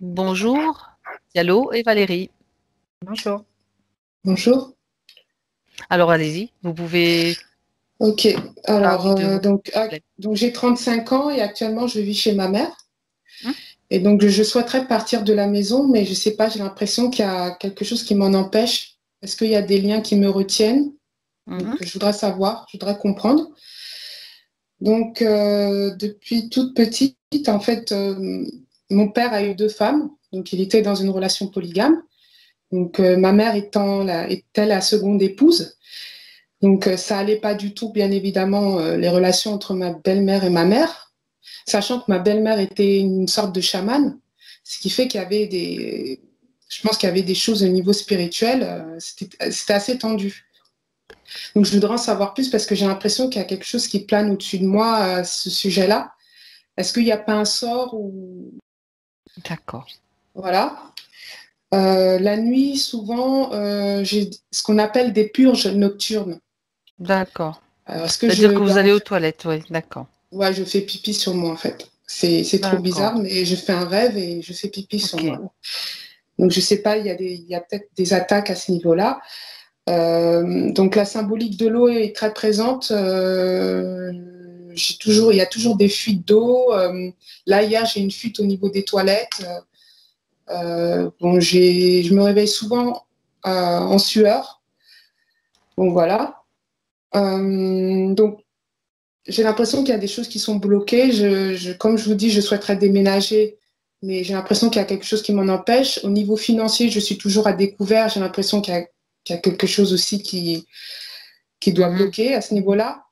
Bonjour, Diallo et Valérie. Bonjour. Bonjour. Alors allez-y, vous pouvez Ok. Alors, parler de vos problèmes. donc j'ai 35 ans et actuellement je vis chez ma mère. Hum, Et donc je souhaiterais partir de la maison, mais je sais pas, j'ai l'impression qu'il y a quelque chose qui m'en empêche. Est-ce qu'il y a des liens qui me retiennent? Donc mhm, je voudrais savoir, je voudrais comprendre. Donc depuis toute petite, en fait, mon père a eu deux femmes. Donc il était dans une relation polygame. Donc ma mère était la seconde épouse. Donc, ça allait pas du tout, bien évidemment, les relations entre ma belle-mère et ma mère, sachant que ma belle-mère était une sorte de chamane, ce qui fait qu'il y avait je pense qu'il y avait des choses au niveau spirituel, c'était assez tendu. Donc, je voudrais en savoir plus parce que j'ai l'impression qu'il y a quelque chose qui plane au-dessus de moi à ce sujet-là. Est-ce qu'il n'y a pas un sort ou d'accord, voilà. La nuit, souvent, j'ai ce qu'on appelle des purges nocturnes. d'accord. Alors, est-ce que C'est-à-dire je que vous dois allez aux toilettes, oui, d'accord, Ouais, je fais pipi sur moi en fait. C'est trop d'accord, bizarre, mais je fais un rêve et je fais pipi sur ok. moi. Donc je sais pas, il y a peut-être des attaques à ce niveau-là. Donc la symbolique de l'eau est très présente. Il y a toujours des fuites d'eau. Là hier, j'ai une fuite au niveau des toilettes. Bon, je me réveille souvent en sueur. Donc voilà. Donc j'ai l'impression qu'il y a des choses qui sont bloquées. Comme je vous dis, je souhaiterais déménager, mais j'ai l'impression qu'il y a quelque chose qui m'en empêche. Au niveau financier, je suis toujours à découvert. J'ai l'impression qu'il y a quelque chose aussi qui doit Mhm, bloquer à ce niveau-là.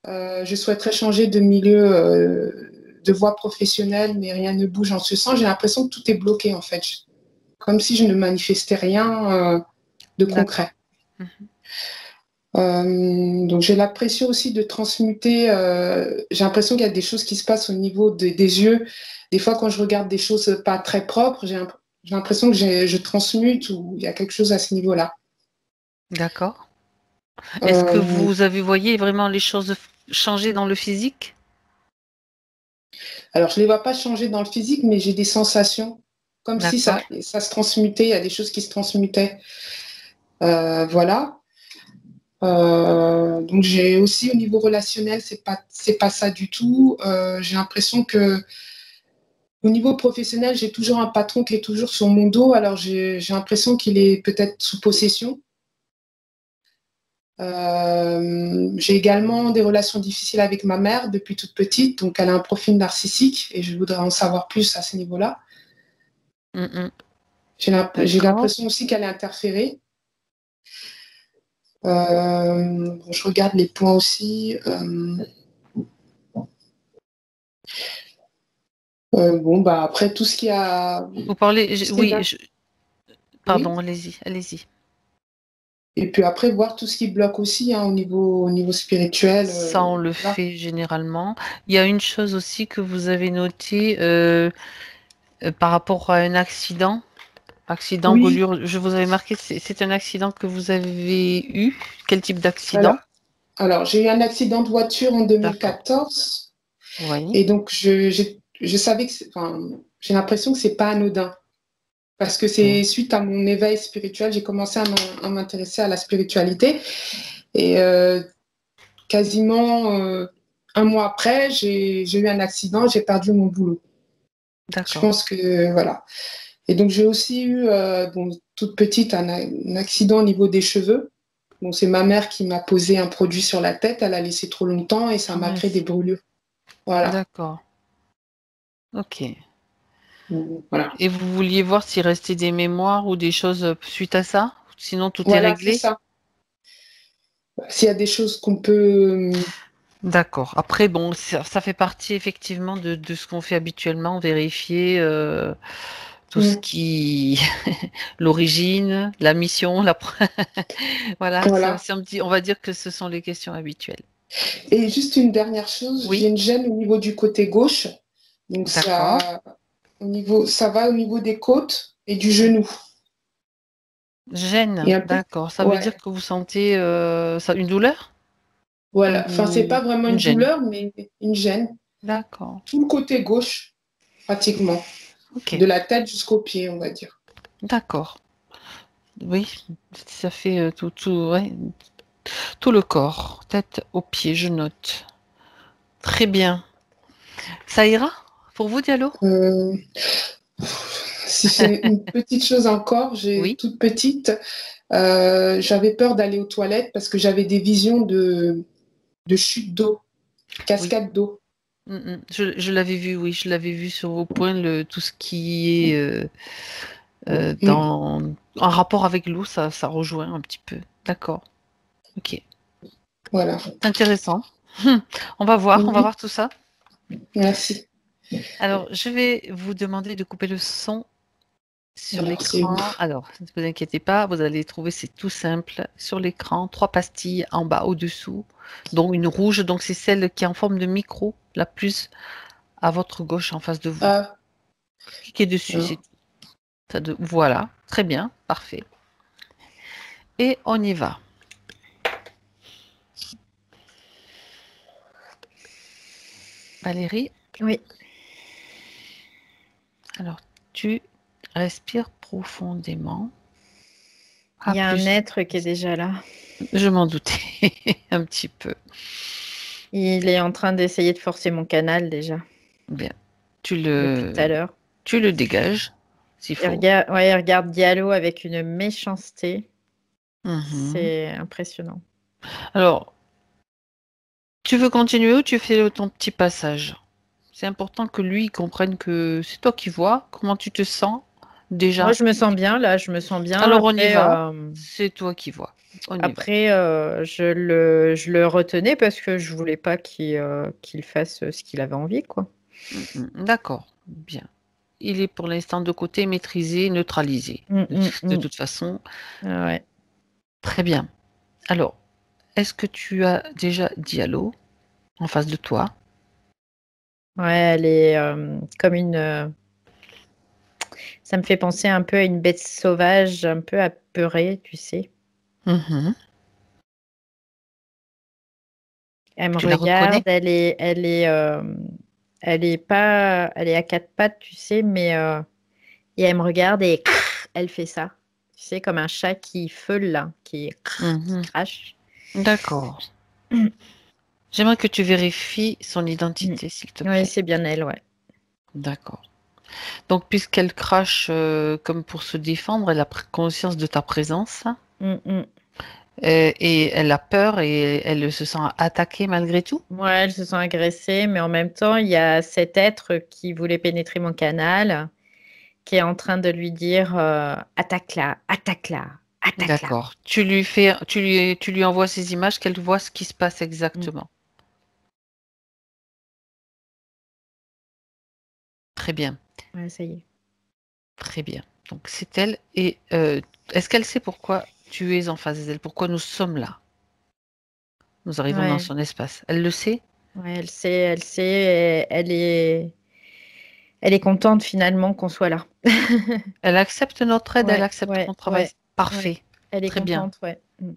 Je souhaiterais changer de milieu, de voie professionnelle, mais rien ne bouge en ce sens. J'ai l'impression que tout est bloqué, en fait. Comme si je ne manifestais rien, de d'accord. concret. Mhm. Donc j'ai l'impression aussi de transmuter. J'ai l'impression qu'il y a des choses qui se passent au niveau des yeux. Des fois, quand je regarde des choses pas très propres, j'ai l'impression que je transmute ou il y a quelque chose à ce niveau-là. D'accord. Est-ce que Euh, vous avez voyez vraiment les choses changer dans le physique? alors je les vois pas changer dans le physique, mais j'ai des sensations comme si D'accord. ça se transmutait. Il y a des choses qui se transmutaient. Voilà. Donc j'ai aussi au niveau relationnel, c'est pas ça du tout. J'ai l'impression que au niveau professionnel, j'ai toujours un patron qui est toujours sur mon dos, alors j'ai l'impression qu'il est peut-être sous possession. J'ai également des relations difficiles avec ma mère depuis toute petite, donc elle a un profil narcissique et je voudrais en savoir plus à ce niveau-là. Mhm, J'ai d'accord. l'impression aussi qu'elle est interférée. Bon, je regarde les points aussi. Bon, bah après tout ce qui a, Vous parlez, tout ce qui est oui, oui. pardon, allez-y, allez-y. Et puis après voir tout ce qui bloque aussi hein, au niveau spirituel. Ça, on le Voilà. fait généralement. Il y a une chose aussi que vous avez notée par rapport à un accident. Accident, Oui, brûlure, je vous avais marqué, c'est un accident que vous avez eu. Quel type alors, d'accident? alors, j'ai eu un accident de voiture en D'accord. 2014 Oui. et donc je savais que, enfin, j'ai l'impression que c'est pas anodin parce que Ok. c'est suite à mon éveil spirituel, j'ai commencé à m'intéresser à la spiritualité et quasiment un mois après, j'ai eu un accident, j'ai perdu mon boulot. Je D'accord. pense que voilà. Et donc j'ai aussi eu, bon, toute petite, un accident au niveau des cheveux. Bon, c'est ma mère qui m'a posé un produit sur la tête, elle a laissé trop longtemps et ça Ah m'a créé des mince. brûlures. Voilà. D'accord. Ok. Voilà. Et vous vouliez voir s'il restait des mémoires ou des choses suite à ça? Sinon, tout est Voilà, c'est réglé? ça. S'il y a des choses qu'on peut. D'accord. Après, bon, ça fait partie effectivement de ce qu'on fait habituellement, vérifier tout ce Hmm, qui, l'origine, la mission, voilà, voilà. on va dire que ce sont les questions habituelles. Et juste une dernière chose, j'ai Oui, une gêne au niveau du côté gauche. Donc d'accord. ça va au niveau des côtes et du genou. Gêne, Et un peu. d'accord. Ça veut dire Ouais. que vous sentez une douleur Voilà. Enfin, c'est ou pas vraiment une une gêne? douleur, mais une gêne. D'accord. Tout le côté gauche, pratiquement. Ok, de la tête jusqu'aux pieds, on va dire. d'accord. Oui, ça fait ouais, tout le corps, tête aux pieds, je note. Très bien. Ça ira pour vous, Diallo? Euh, Si c'est une petite chose encore, j'ai Oui. toute petite, j'avais peur d'aller aux toilettes parce que j'avais des visions de chute d'eau, Oui. cascade d'eau. Je l'avais vu, oui, je l'avais vu sur vos points, tout ce qui est Mm, en rapport avec l'eau, ça rejoint un petit peu. D'accord. Ok. voilà. C'est intéressant. On va Oui, voir tout ça. merci. Alors, je vais vous demander de couper le son sur Alors, c'est où? l'écran. Alors, ne vous inquiétez pas, vous allez trouver, c'est tout simple. Sur l'écran, trois pastilles en bas, au-dessous, dont une rouge, donc c'est celle qui est en forme de micro, la plus à votre gauche en face de vous. Ah, Cliquez dessus, c'est alors, tout. Voilà, très bien, parfait. Et on y va. Valérie, Oui, alors tu respires profondément. il Ah, y a un plus. être qui est déjà là. Je m'en doutais un petit peu. Il est en train d'essayer de forcer mon canal déjà, Bien. Tu depuis tout à le, l'heure. tu le dégages, s'il faut. Il regarde Diallo avec une méchanceté. Mhm. C'est impressionnant. Alors, tu veux continuer ou tu fais ton petit passage? C'est important que lui il comprenne que c'est toi qui vois, comment tu te sens Moi, déjà. je me sens bien là, je me sens bien. Alors on y va, c'est toi qui vois. On y va. Je le retenais parce que je voulais pas qu'il fasse ce qu'il avait envie, quoi. D'accord, bien. Il est pour l'instant de côté, maîtrisé, neutralisé. Mm, mm, De mm. toute façon, Ah ouais. très bien. Alors, est-ce que tu as déjà Diallo en face de toi? Ouais, elle est comme ça me fait penser un peu à une bête sauvage, un peu apeurée, tu sais. Mhm. Elle me Tu la regarde, reconnais? elle est à quatre pattes, tu sais, et elle me regarde et elle fait ça. Tu sais, comme un chat qui feule là, qui Mhm. crache. D'accord. J'aimerais que tu vérifies son Mm. identité, s'il te Oui, plaît. c'est bien elle, ouais. D'accord. Donc, puisqu'elle crache comme pour se défendre, elle a pris conscience de ta présence Mm, mm. et elle a peur et elle se sent attaquée malgré tout. Ouais, elle se sent agressée, mais en même temps, il y a cet être qui voulait pénétrer mon canal, qui est en train de lui dire attaque-la, attaque-la, attaque-la. D'accord. Tu lui envoies ces images, qu'elle voit ce qui se passe Mm. exactement. Très bien, Ouais, ça y est. très bien. Donc c'est elle. Et est-ce qu'elle sait pourquoi tu es en face d'elle? Pourquoi nous sommes là? Nous arrivons dans Ouais, son espace. Elle le sait? ouais, elle sait, et elle est contente finalement qu'on soit là. Elle accepte notre aide, elle Ouais, accepte ouais, qu'on travaille. ouais, ouais. Parfait. Elle est Très bien. contente, ouais. Mm.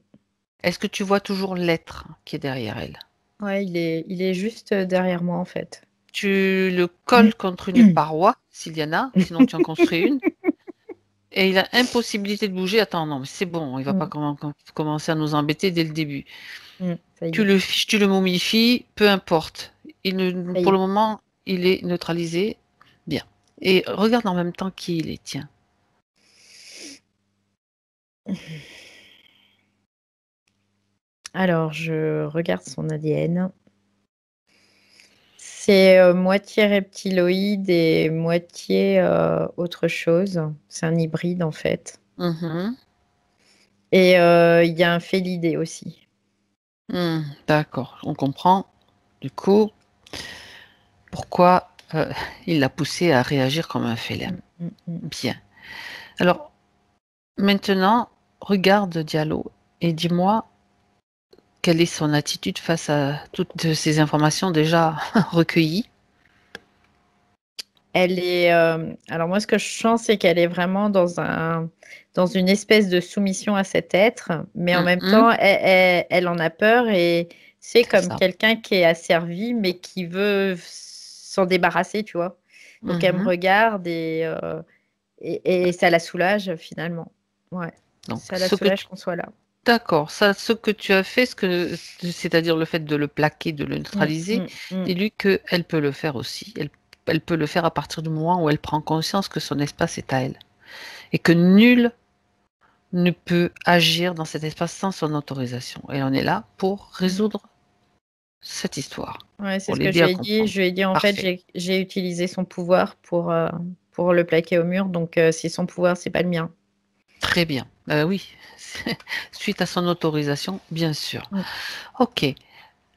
Est-ce que tu vois toujours l'être qui est derrière elle? Ouais, il est juste derrière moi en fait. Tu le colles contre une paroi, s'il y en a, sinon tu en construis une. Et il a impossibilité de bouger. Attends, non, mais c'est bon, il va pas Mm, commencer à nous embêter dès le début. ça y est, Tu le momifies, peu importe. ça y Pour le est. moment, il est neutralisé. Bien. Et regarde en même temps qui il est. Tiens. Alors, je regarde son ADN. C'est moitié reptiloïde et moitié autre chose. C'est un hybride en fait. Mhm. Et il y a un félidé aussi. D'accord, on comprend. Du coup, pourquoi il l'a poussé à réagir comme un félin. Mm, mm, mm. Bien. Alors, maintenant, regarde Diallo et dis-moi quelle est son attitude face à toutes ces informations déjà recueillies. Alors moi, ce que je sens, c'est qu'elle est vraiment dans une espèce de soumission à cet être, mais en même Mhm. temps, elle en a peur et c'est C'est comme ça. quelqu'un qui est asservi, mais qui veut s'en débarrasser, tu vois. Donc, elle me Mhm. regarde et ça la soulage finalement. Ouais, Donc, ça la soulage qu'on soit là. d'accord, ça, ce que tu as fait, c'est-à-dire le fait de le plaquer, de le Mm, neutraliser, mm, mm. dis-lui qu'elle peut le faire aussi. Elle peut le faire à partir du moment où elle prend conscience que son espace est à elle. Et que nul ne peut agir dans cet espace sans son autorisation. Et on est là pour résoudre cette histoire, Ouais, c'est pour ce que je l'aider lui à ai dit. comprendre. Je lui ai dit, en fait, Parfait. j'ai utilisé son pouvoir pour le plaquer au mur. Donc, c'est son pouvoir, c'est pas le mien. Très bien. Oui, suite à son autorisation, bien sûr. Mm. Ok.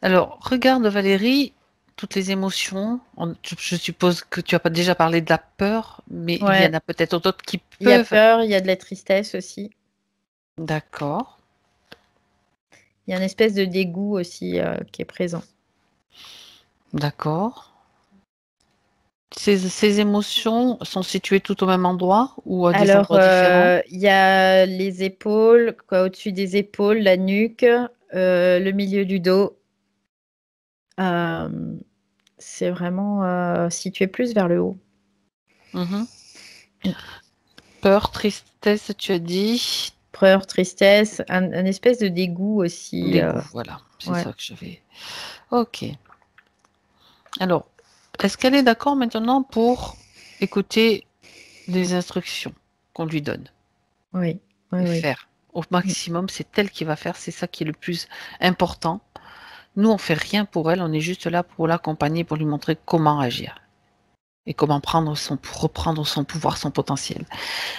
Alors, regarde Valérie, toutes les émotions. Je suppose que tu as pas déjà parlé de la peur, mais il y en Ouais, a peut-être d'autres qui il y a peuvent. peur, il y a de la tristesse aussi. D'accord, Il y a une espèce de dégoût aussi qui est présent. d'accord. Ces émotions sont situées tout au même endroit ou à des Alors, endroits différents? il y a les épaules, quoi, au-dessus des épaules, la nuque, le milieu du dos. Euh, c'est vraiment situé plus vers le haut. Mhm. Mm. Peur, tristesse, tu as dit. Peur, tristesse, un espèce de dégoût aussi. Dégoût, voilà. C'est Ouais. ça que j'avais. Ok. Alors, est-ce qu'elle est d'accord maintenant pour écouter les instructions qu'on lui donne Oui, oui, et oui. faire au Mm. maximum? C'est elle qui va faire, c'est ça qui est le plus important. Nous, on fait rien pour elle, on est juste là pour l'accompagner, pour lui montrer comment agir et comment reprendre son pouvoir, son potentiel.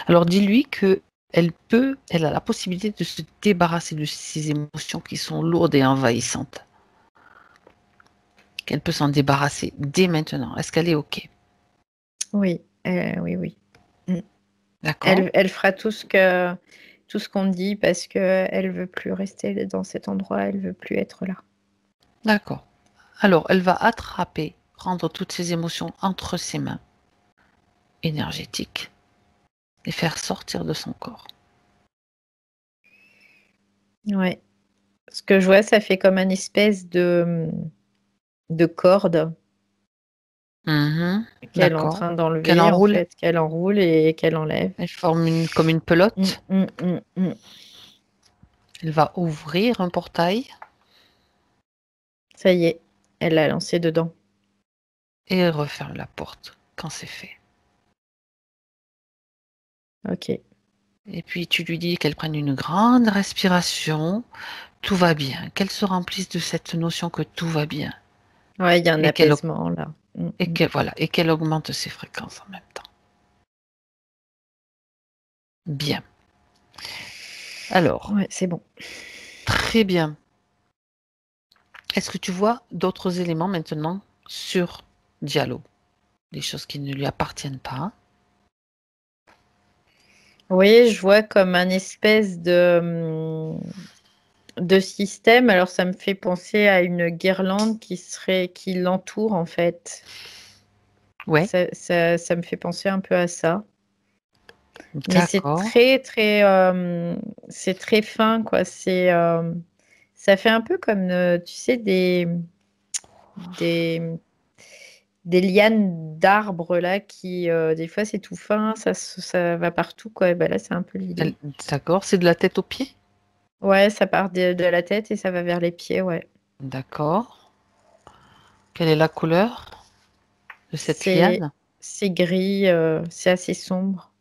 Alors, dis-lui que elle a la possibilité de se débarrasser de ses émotions qui sont lourdes et envahissantes. Qu'elle peut s'en débarrasser dès maintenant. Est-ce qu'elle est OK? Oui, oui, oui. Mm. D'accord? Elle fera tout ce qu'on dit parce que elle veut plus rester dans cet endroit, elle veut plus être là. D'accord. Alors, elle va attraper, prendre toutes ses émotions entre ses mains énergétiques et faire sortir de son corps. Ouais. Ce que je vois, ça fait comme une espèce de corde Mhm. qu'elle est en D'accord. train Qu'elle d'enlever, en enroule. fait, qu'elle enroule et qu'elle enlève. Elle forme comme une Mm, pelote. mm, mm, mm. Elle va ouvrir un portail Ça y est, elle l'a lancé dedans. et elle referme la porte quand c'est fait. Ok. Et puis tu lui dis qu'elle prenne une grande respiration, tout va bien, qu'elle se remplisse de cette notion que tout va bien Ouais, il y a un et qu'elle apaisement là. Mm, mm. voilà, et qu'elle augmente ses fréquences en même temps. Bien. Alors, Ouais, c'est bon. très bien. Est-ce que tu vois d'autres éléments maintenant sur Diallo? Des choses qui ne lui appartiennent pas. Oui, je vois comme un espèce de système. Alors, ça me fait penser à une guirlande qui l'entoure en fait. Ouais, Ça me fait penser un peu à ça. Mais d'accord. c'est très fin, quoi. Ça fait un peu comme, tu sais, des, des lianes d'arbres là qui, des fois, c'est tout fin, ça va partout, quoi. Et ben là, c'est un peu l'idée. D'accord, c'est de la tête aux pieds? Ouais, ça part de la tête et ça va vers les pieds, ouais. D'accord. Quelle est la couleur de cette C'est, liane? c'est gris, c'est assez sombre.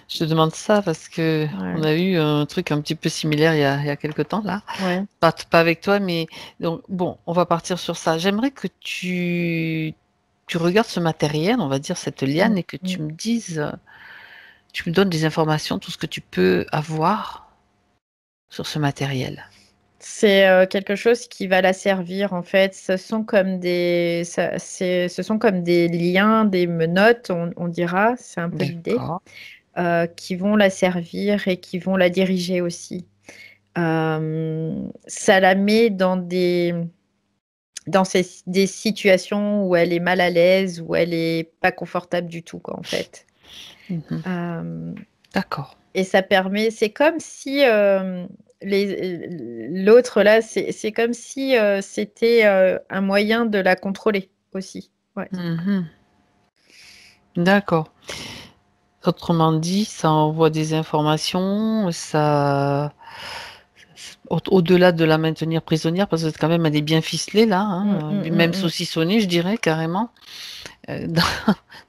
Je te demande ça parce que on Ouais, a eu un truc un petit peu similaire il y a quelque temps là. ouais. Pas avec toi, mais donc bon, on va partir sur ça. J'aimerais que tu regardes ce matériel, on va dire cette Mm, liane, et que mm. tu me dises, tu me donnes des informations, tout ce que tu peux avoir sur ce matériel. C'est quelque chose qui va la servir en fait. Ce sont comme des liens, des menottes, on dira, c'est un peu l'idée, D'accord. qui vont la servir et qui vont la diriger aussi. Ça la met des situations où elle est mal à l'aise, où elle est pas confortable du tout, quoi, en fait. Mhm. Euh, D'accord. Et ça permet, c'est comme si l'autre là, c'est comme si c'était un moyen de la contrôler aussi. Ouais. Mhm. D'accord. Autrement dit, ça envoie des informations, au-delà de la maintenir prisonnière, parce que quand même, elle est bien ficelée là, même saucissonnée, je dirais carrément, dans,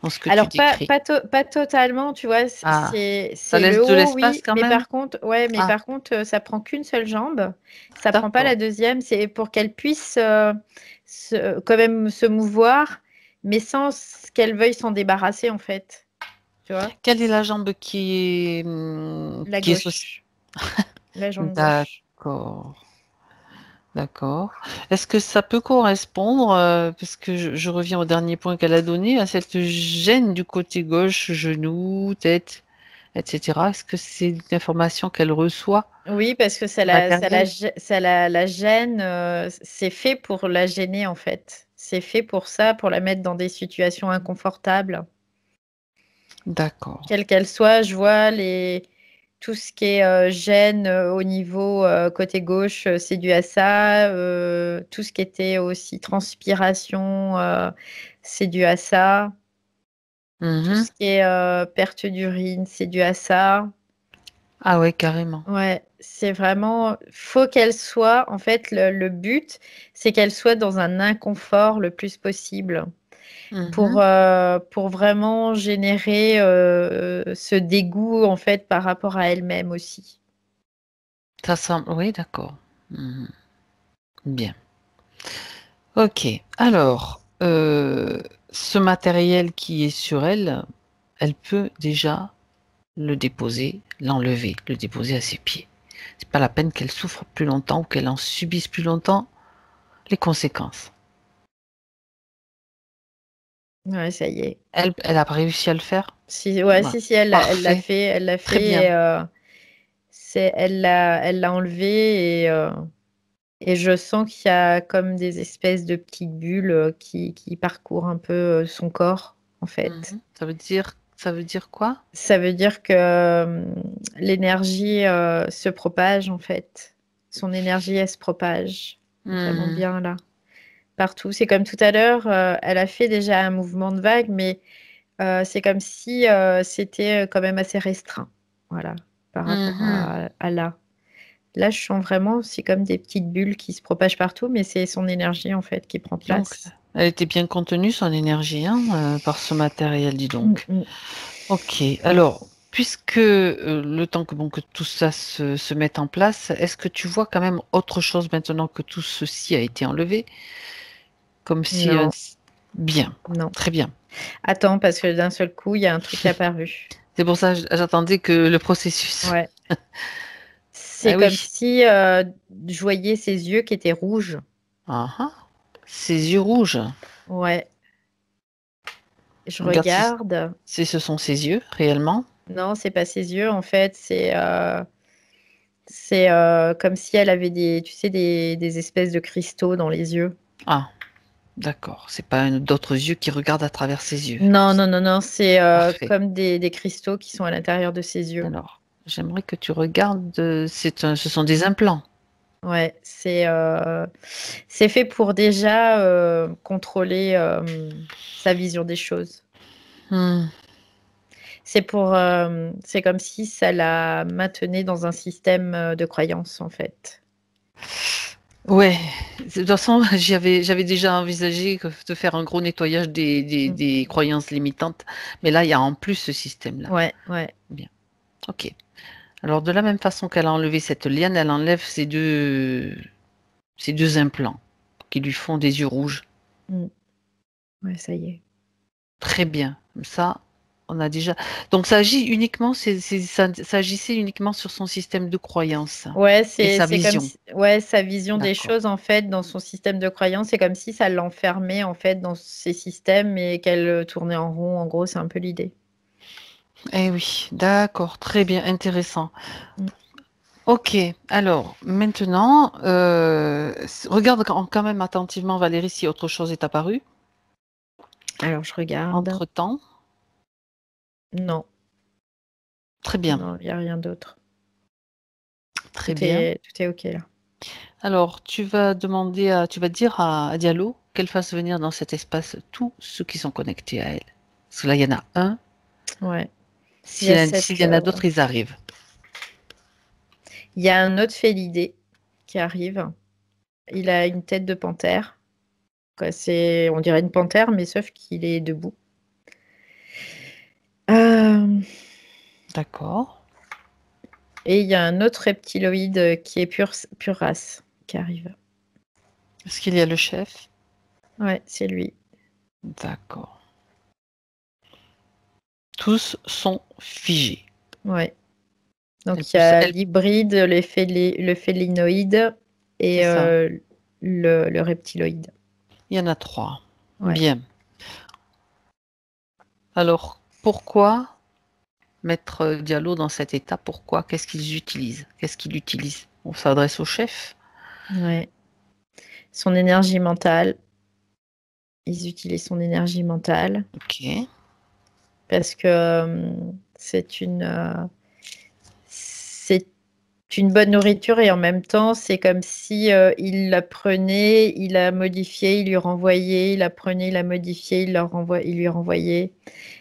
dans ce que tu Alors, décris. pas totalement, tu vois, Ah, c'est ça laisse le de haut, l'espace oui, quand mais même? Ah, par contre, ça prend qu'une seule jambe, ça prend pas la d'accord. deuxième, c'est pour qu'elle puisse quand même se mouvoir, mais sans qu'elle veuille s'en débarrasser, en fait, tu vois, Quelle est la jambe la qui est saucissonnée? gauche, la jambe gauche. D'accord. D'accord. Est-ce que ça peut correspondre, parce que je reviens au dernier point qu'elle a donné, à cette gêne du côté gauche, genou, tête, etc. Est-ce que c'est une information qu'elle reçoit Oui, parce que matérielle? la gêne, c'est fait pour la gêner, en fait. C'est fait pour ça, pour la mettre dans des situations inconfortables. D'accord. Quelle qu'elle soit, je vois tout ce qui est gêne au niveau côté gauche, c'est dû à ça. Tout ce qui était aussi transpiration, c'est dû à ça. Tout Mhm. ce qui est perte d'urine, c'est dû à ça. Ah ouais, carrément. Ouais, c'est vraiment, faut qu'elle soit, en fait, le but, c'est qu'elle soit dans un inconfort le plus possible Mhm. pour vraiment générer ce dégoût, en fait, par rapport à elle-même aussi. Ça semble, oui, d'accord. Mhm. Bien. Ok. Alors, ce matériel qui est sur elle, elle peut déjà le déposer, l'enlever, le déposer à ses pieds. C'est pas la peine qu'elle souffre plus longtemps ou qu'elle en subisse plus longtemps les conséquences. Ouais, ça y est. Elle a réussi à le faire? Si, ouais, Voilà. si, Parfait. elle l'a Très fait bien. et elle l'a enlevé et je sens qu'il y a comme des espèces de petites bulles qui parcourent un peu son corps, en fait. Mhm. Ça veut dire quoi? Ça veut dire que l'énergie se propage, en fait. Son énergie, elle se propage vraiment Mhm. bien là, partout. C'est comme tout à l'heure, elle a fait déjà un mouvement de vague, mais c'est comme si c'était quand même assez restreint, voilà, par rapport Mhm. à là. Là, je sens vraiment, c'est comme des petites bulles qui se propagent partout, mais c'est son énergie en fait qui prend Donc, place. elle était bien contenue, son énergie, hein, par ce matériel, dis Mm, donc. mm. Ok. Alors, puisque le temps que, bon, que tout ça se mette en place, est-ce que tu vois quand même autre chose maintenant que tout ceci a été enlevé? Comme si... Non, bien. non. Très bien. Attends, parce que d'un seul coup, il y a un truc apparu. C'est pour ça que j'attendais que le processus. Ouais. C'est Ah comme oui. si je voyais ses yeux qui étaient rouges. Ah ah. Ses yeux rouges. Ouais. Je Regarde regarde. si ce sont ses yeux, réellement. Non, c'est pas ses yeux en fait. C'est comme si elle avait tu sais, des espèces de cristaux dans les yeux. Ah, d'accord. C'est pas d'autres yeux qui regardent à travers ses yeux. Non, non, non, non. C'est Parfait. comme des cristaux qui sont à l'intérieur de ses yeux. Alors, j'aimerais que tu regardes. Ce sont des implants. Ouais, c'est fait pour déjà contrôler sa vision des choses. Hmm. C'est comme si ça la maintenait dans un système de croyance, en fait. Ouais. De toute façon, j'avais déjà envisagé de faire un gros nettoyage Mm. des croyances limitantes. Mais là, il y a en plus ce système-là. Ouais, ouais. Bien. Ok. Alors, de la même façon qu'elle a enlevé cette liane, elle enlève ces deux implants qui lui font des yeux rouges. Mm. Ouais, ça y est. Très bien. Comme ça, on a déjà. Donc, ça agit uniquement, ça agissait uniquement sur son système de croyance Ouais, et sa c'est comme vision. si, ouais, sa vision des D'accord. choses, en fait, dans son système de croyance, c'est comme si ça l'enfermait, en fait, dans ses systèmes et qu'elle tournait en rond. En gros, c'est un peu l'idée. Eh oui, d'accord. Très bien. Intéressant. Mm. Ok. Alors, maintenant, regarde quand même attentivement, Valérie, si autre chose est apparu. Alors, je regarde. Entre-temps. Non, Très bien. non, il n'y a rien d'autre. Très bien. Tout est OK là. Alors, tu vas dire à Diallo qu'elle fasse venir dans cet espace tous ceux qui sont connectés à elle. Parce que là, il y en a un. Ouais. S'il y en a d'autres, ils arrivent. Il y a un autre félidé qui arrive. Il a une tête de panthère. On dirait une panthère, mais sauf qu'il est debout. D'accord. Et il y a un autre reptiloïde qui est pure race qui arrive. Est-ce qu'il y a le chef? Ouais, c'est lui. D'accord. Tous sont figés. Ouais. Donc il y a l'hybride, le félinoïde et le reptiloïde. Il y en a 3. Ouais. Bien. Alors, pourquoi mettre Diallo dans cet état? Pourquoi? Qu'est-ce qu'ils utilisent? Qu'est-ce qu'il utilise? On s'adresse au chef? Ouais. Son énergie mentale. Ils utilisent son énergie mentale. Ok. Parce que c'est une bonne nourriture et en même temps, c'est comme si il la prenait, il la modifiait, il lui renvoyait, il la prenait, il la modifiait, il lui renvoyait.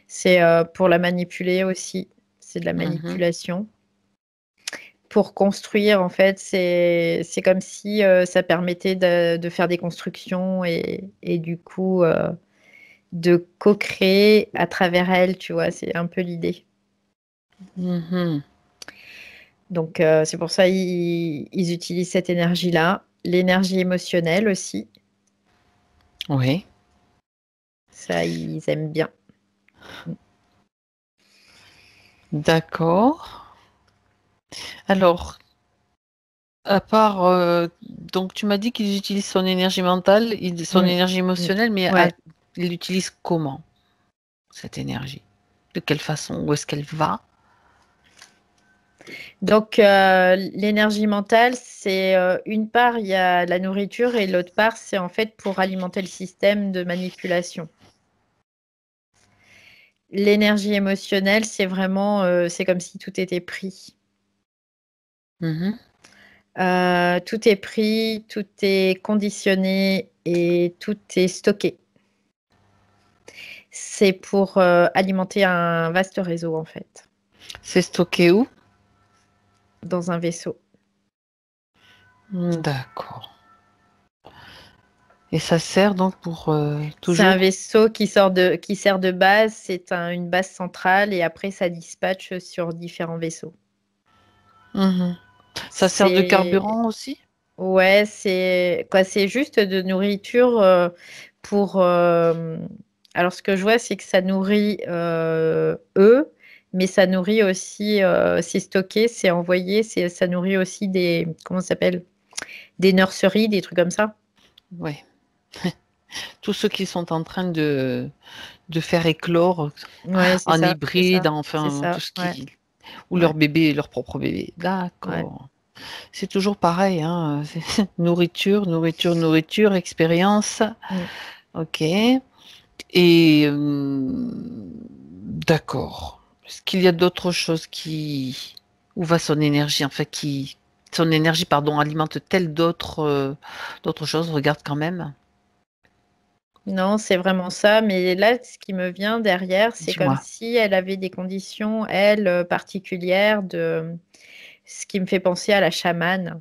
C'est pour la manipuler aussi. C'est de la manipulation. Pour construire, en fait, c'est comme si ça permettait de faire des constructions et du coup de co-créer à travers elle, tu vois, c'est un peu l'idée. Donc, c'est pour ça ils utilisent cette énergie-là. L'énergie émotionnelle aussi. Oui. Ça, ils aiment bien. D'accord. Alors, à part... donc, tu m'as dit qu'ils utilisent son énergie mentale, son énergie émotionnelle, mais ils l'utilisent comment, cette énergie? De quelle façon? Où est-ce qu'elle va? Donc, l'énergie mentale, c'est une part, il y a la nourriture et l'autre part, c'est en fait pour alimenter le système de manipulation. L'énergie émotionnelle, c'est vraiment, c'est comme si tout était pris. Tout est pris, tout est conditionné et tout est stocké. C'est pour alimenter un vaste réseau, en fait. C'est stocké où? Dans un vaisseau. D'accord. Et ça sert donc pour toujours? C'est un vaisseau qui sert de base, c'est une base centrale et après ça dispatche sur différents vaisseaux. Ça sert de carburant aussi? Ouais, c'est juste de nourriture pour... Alors ce que je vois, c'est que ça nourrit eux, mais ça nourrit aussi, c'est stocké, c'est envoyé, ça nourrit aussi des... Comment ça s'appelle? Des nurseries, des trucs comme ça. Oui. Tous ceux qui sont en train de faire éclore en hybride, enfin, tout ce qui... Ou leur bébé, leur propre bébé. D'accord. C'est toujours pareil, hein. Nourriture, nourriture, nourriture, expérience. Ok. Et d'accord. Est-ce qu'il y a d'autres choses où va son énergie, enfin son énergie, pardon, alimente-t-elle d'autres choses? Regarde quand même. Non, c'est vraiment ça. Mais là, ce qui me vient derrière, c'est comme Dis-moi. si elle avait des conditions, elle, particulières de ce qui me fait penser à la chamane.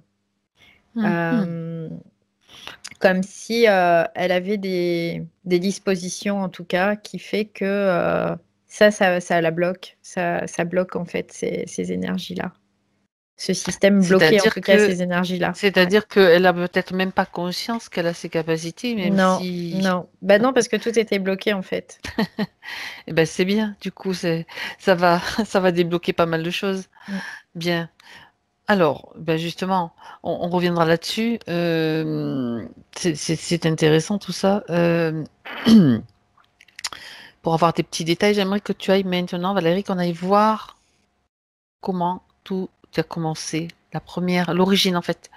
Comme si elle avait des dispositions, en tout cas, qui fait que ça la bloque. Ça bloque, en fait, ces énergies-là. Ce système bloquait, en tout cas, ces énergies-là. C'est-à-dire qu'elle a peut-être même pas conscience qu'elle a ses capacités, même Non, si... non. Bah non, parce que tout était bloqué, en fait. Eh ben c'est bien, du coup, ça va, ça va débloquer pas mal de choses. Bien. Alors, ben justement, on reviendra là-dessus. C'est intéressant tout ça. Pour avoir des petits détails, j'aimerais que tu ailles maintenant, Valérie, qu'on aille voir comment tout a commencé, l'origine en fait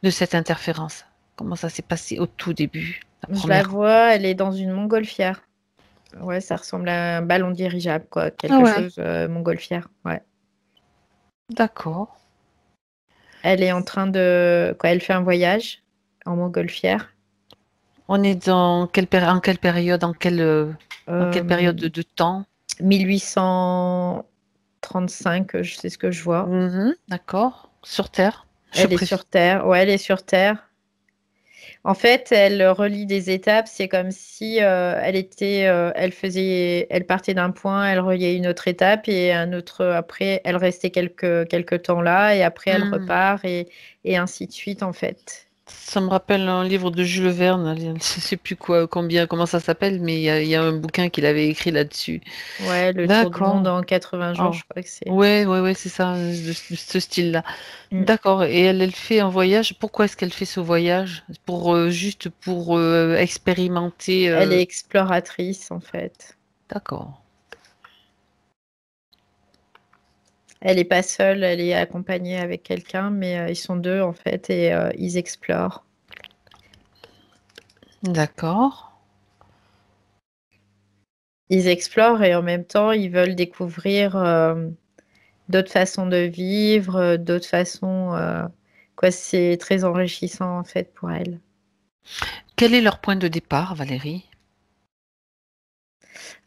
de cette interférence. Comment ça s'est passé au tout début, Je la vois, elle est dans une montgolfière. Ouais, ça ressemble à un ballon dirigeable, quoi. Quelque chose, montgolfière, ouais. D'accord. Elle est en train de... Quoi, elle fait un voyage en montgolfière. On est dans en quelle période, en quelle période Euh, de temps? 1835, je sais ce que je vois. D'accord. Sur Terre, je Elle est précise. sur Terre. Ouais, elle est sur Terre. En fait, elle relie des étapes. C'est comme si elle partait d'un point, elle reliait une autre étape et un autre. Après, elle restait quelques temps là et après elle Hmm. repart et ainsi de suite en fait. Ça me rappelle un livre de Jules Verne, je ne sais plus comment ça s'appelle, mais il y a un bouquin qu'il avait écrit là-dessus. Ouais, le tour du monde D'accord. en 80 jours, Oh. je crois que c'est. Ouais, ouais, ouais, c'est ça, de ce style-là. Mm. D'accord. Et elle fait un voyage. Pourquoi est-ce qu'elle fait ce voyage? Juste pour expérimenter. Elle est exploratrice en fait. D'accord. Elle n'est pas seule, elle est accompagnée avec quelqu'un, mais ils sont deux en fait et ils explorent. D'accord. Ils explorent et en même temps, ils veulent découvrir d'autres façons de vivre, d'autres façons. Quoi, c'est très enrichissant en fait pour elles. Quel est leur point de départ, Valérie?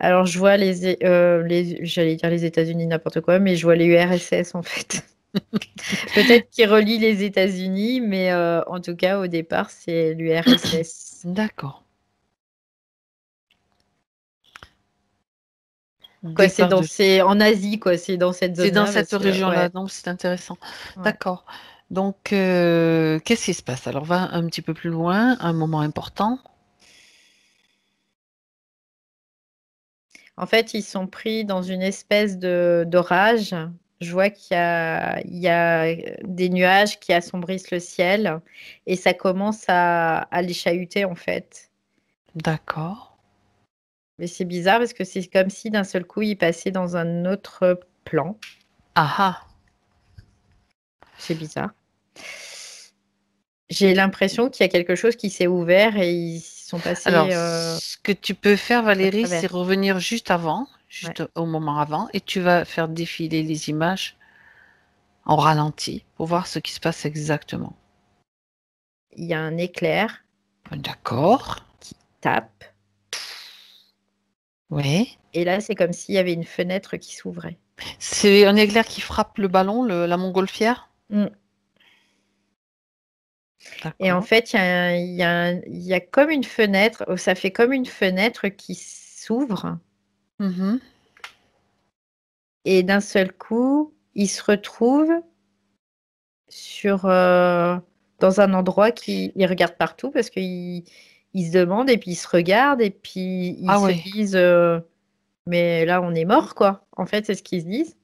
Alors, je vois j'allais dire les États-Unis, n'importe quoi, mais je vois les URSS en fait. Peut-être qu'ils relient les États-Unis, mais en tout cas, au départ, c'est l'URSS. D'accord. Quoi, Départ de. c'est en Asie, quoi, c'est dans cette C'est dans zone-là, cette parce que, région-là, ouais, donc c'est intéressant. ouais. D'accord. Donc, qu'est-ce qui se passe? Alors, va un petit peu plus loin, un moment important. En fait, ils sont pris dans une espèce de d'orage. Je vois qu'il y a des nuages qui assombrissent le ciel et ça commence à les chahuter, en fait. D'accord. Mais c'est bizarre parce que c'est comme si d'un seul coup, ils passaient dans un autre plan. Ah ah. C'est bizarre. J'ai l'impression qu'il y a quelque chose qui s'est ouvert et ils sont Alors, passés ce que tu peux faire, à Valérie, c'est travers. revenir juste avant, Ouais. juste au moment avant, et tu vas faire défiler les images en ralenti pour voir ce qui se passe exactement. Il y a un éclair D'accord. qui tape Oui. et là, c'est comme s'il y avait une fenêtre qui s'ouvrait. C'est un éclair qui frappe le ballon, la montgolfière. Mm. Et en D'accord. fait, il y a comme une fenêtre, ça fait comme une fenêtre qui s'ouvre Mhm. et d'un seul coup, il se retrouve sur, dans un endroit qui il regarde partout parce qu'il se demande et puis ils se regardent et puis ils Ah se ouais. disent mais là on est mort quoi. En fait, c'est ce qu'ils se disent.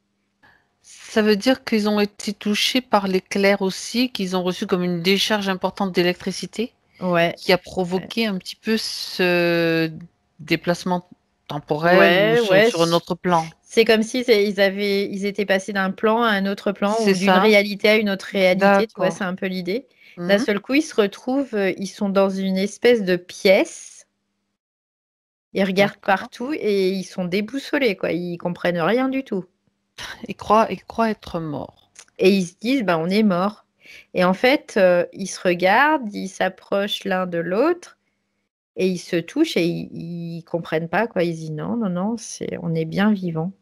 Ça veut dire qu'ils ont été touchés par l'éclair aussi, qu'ils ont reçu comme une décharge importante d'électricité Ouais, qui a ouais, provoqué un petit peu ce déplacement temporel ou ouais, ouais. sur un autre plan. C'est comme si ils étaient passés d'un plan à un autre plan C'est ou d'une ça? réalité à une autre réalité, tu vois, c'est D'accord. un peu l'idée. D'un Mhm. seul coup, ils se retrouvent, ils sont dans une espèce de pièce, ils regardent D'accord. partout et ils sont déboussolés, quoi, ils comprennent rien du tout. Il croit être mort. Et ils se disent, bah, on est mort. Et en fait, ils se regardent, ils s'approchent l'un de l'autre et ils se touchent et ils comprennent pas, quoi. Ils disent, non, non, non, on est bien vivant.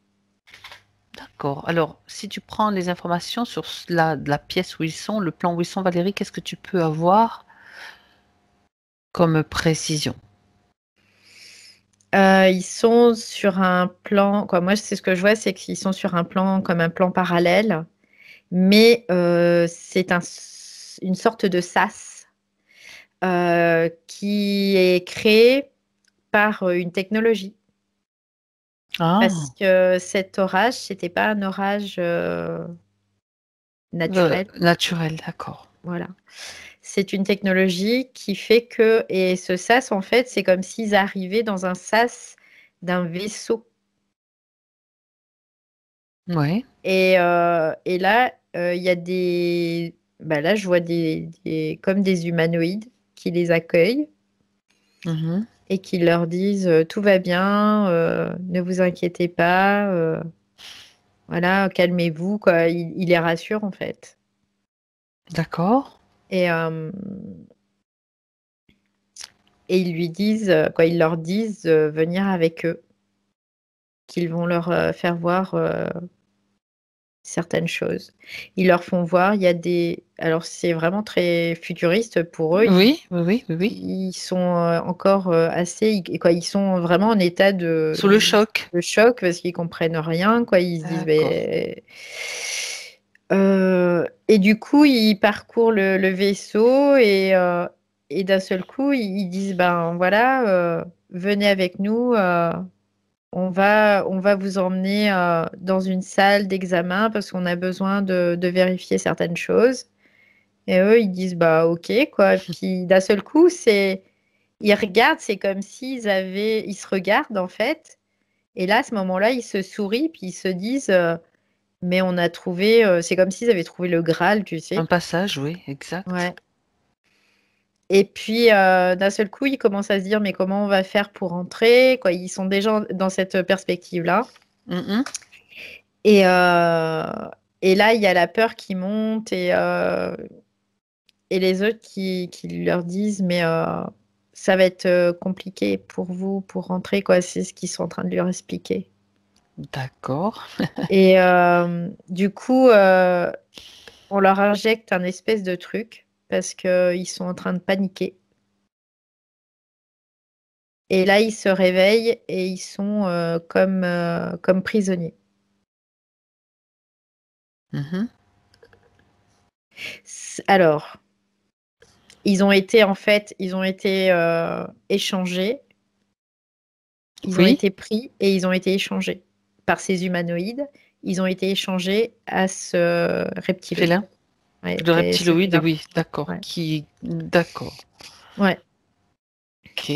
D'accord. Alors, si tu prends les informations sur la pièce où ils sont, le plan où ils sont, Valérie, qu'est-ce que tu peux avoir comme précision? Ils sont sur un plan, quoi. Moi, c'est ce que je vois, c'est qu'ils sont sur un plan comme un plan parallèle, mais c'est une sorte de sas qui est créé par une technologie. Parce Ah, que cet orage, c'était pas un orage naturel. naturel, d'accord. Voilà. C'est une technologie qui fait que, et ce sas, en fait, c'est comme s'ils arrivaient dans un sas d'un vaisseau. Oui. Et là, il y a bah là, je vois comme des humanoïdes qui les accueillent Mhm. et qui leur disent tout va bien, ne vous inquiétez pas, voilà, calmez-vous, quoi. Ils les rassurent, en fait. D'accord. Et, et ils lui disent, ils leur disent de venir avec eux, qu'ils vont leur faire voir certaines choses. Ils leur font voir, il y a des... Alors c'est vraiment très futuriste pour eux. Oui, oui, oui, oui, oui. Ils sont encore assez... Ils sont vraiment en état Sous le choc. de choc parce qu'ils comprennent rien. Ils se disent... D'accord. Et du coup, ils parcourent le vaisseau et d'un seul coup, ils disent, ben voilà, venez avec nous. On va vous emmener dans une salle d'examen parce qu'on a besoin de vérifier certaines choses. Et eux, ils disent, bah ok, quoi. Puis d'un seul coup, ils regardent, c'est comme ils se regardent en fait. Et là, à ce moment-là, ils se sourient, puis ils se disent, mais on a trouvé, c'est comme s'ils avaient trouvé le Graal, tu sais. Un passage, oui, exact. Ouais. Et puis, d'un seul coup, ils commencent à se dire, mais comment on va faire pour entrer, quoi. Ils sont déjà dans cette perspective-là. Mhm. Et là, il y a la peur qui monte et les autres qui leur disent, mais ça va être compliqué pour vous pour rentrer, quoi. C'est ce qu'ils sont en train de leur expliquer. D'accord. Et du coup, on leur injecte un espèce de truc parce qu'ils sont en train de paniquer. Et là, ils se réveillent et ils sont comme prisonniers. Mhm. Alors, ils ont été échangés, ils ont Oui, été pris et ils ont été échangés par ces humanoïdes. Ils ont été échangés à ce reptiloïde. félin. Ouais, Le ce reptiloïde, félin. oui, d'accord. Ouais. D'accord. Ouais. Ok.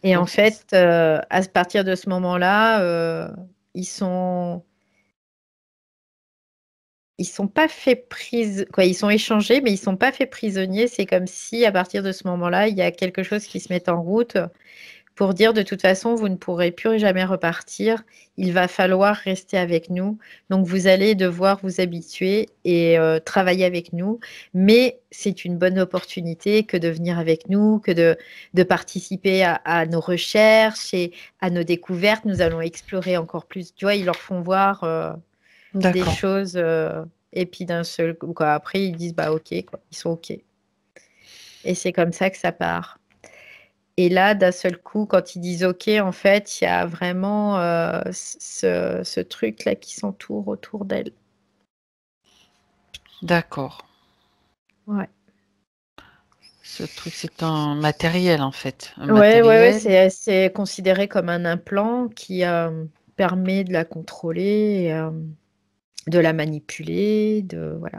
Et en Donc, fait, à partir de ce moment-là, ils sont pas faits ils sont échangés, mais ils sont pas faits prisonniers. C'est comme si à partir de ce moment-là, il y a quelque chose qui se met en route pour dire de toute façon, vous ne pourrez plus jamais repartir. Il va falloir rester avec nous. Donc, vous allez devoir vous habituer et travailler avec nous. Mais c'est une bonne opportunité que de venir avec nous, que de participer à nos recherches et à nos découvertes. Nous allons explorer encore plus. Tu vois, ils leur font voir des d'accord. choses. Et puis d'un seul coup, après, ils disent, bah ok, quoi. Ils sont ok. Et c'est comme ça que ça part. Et là, d'un seul coup, quand ils disent OK, en fait, il y a vraiment ce truc-là qui s'entoure autour d'elle. D'accord. Ouais. Ce truc, c'est un matériel, en fait. Un Ouais, matériel. c'est considéré comme un implant qui permet de la contrôler, de la manipuler, voilà.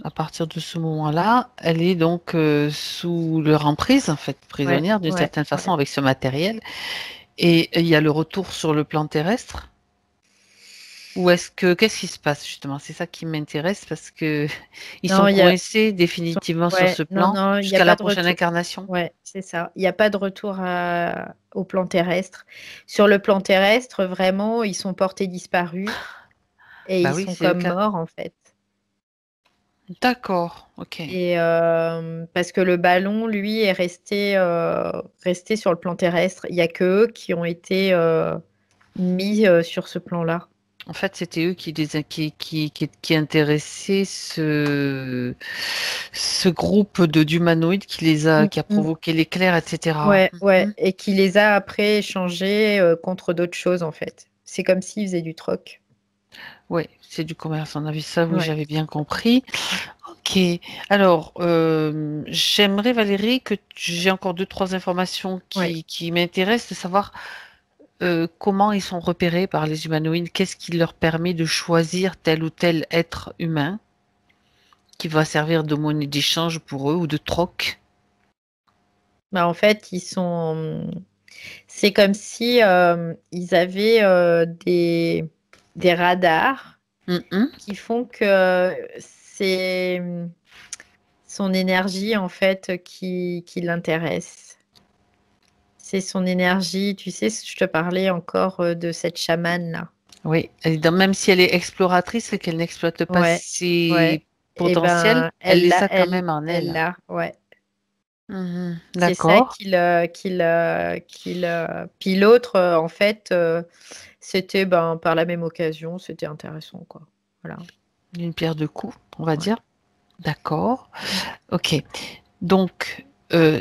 À partir de ce moment-là, elle est donc sous leur emprise, en fait, Ouais, prisonnière d'une ouais, certaine façon ouais. avec ce matériel. Et il y a le retour sur le plan terrestre. Ou qu'est-ce qui se passe justement? C'est ça qui m'intéresse parce que ils Non, sont coincés définitivement sur ouais, ce non, plan non, il n'y a jusqu'à pas la de prochaine retour. incarnation. Ouais, c'est ça. Il n'y a pas de retour au plan terrestre. Sur le plan terrestre, vraiment, ils sont portés disparus. Et Bah ils oui, sont c'est le comme cas. morts en fait. D'accord, ok. Et parce que le ballon, lui, est resté sur le plan terrestre. Il n'y a que eux qui ont été mis sur ce plan-là. En fait, c'était eux qui intéressaient ce groupe d'humanoïdes Mm, qui a mm. provoqué l'éclair, etc. Ouais, ouais. Mhm. Et qui les a après échangés contre d'autres choses en fait. C'est comme s'ils faisaient du troc. Ouais, c'est du commerce. On a vu ça, oui, Ouais. j'avais bien compris. Ok. Alors, j'aimerais, Valérie, j'ai encore deux, trois informations Ouais. qui m'intéressent, de savoir comment ils sont repérés par les humanoïdes, qu'est-ce qui leur permet de choisir tel ou tel être humain qui va servir de monnaie d'échange pour eux ou de troc. Bah, en fait, c'est comme si ils avaient des radars Mhm. qui font que c'est son énergie en fait qui l'intéresse. C'est son énergie, tu sais, je te parlais encore de cette chamane là. Oui, même si elle est exploratrice et qu'elle n'exploite pas Ouais, ouais. ses Et potentiels, ben elle les a quand même en elle elle. l'a, ouais. Mhm. C'est ça D'accord. Puis l'autre, en fait, c'était par la même occasion, c'était intéressant, quoi. Voilà. Une pierre deux coups, on va Ouais. dire. D'accord. Mm. Ok. Donc,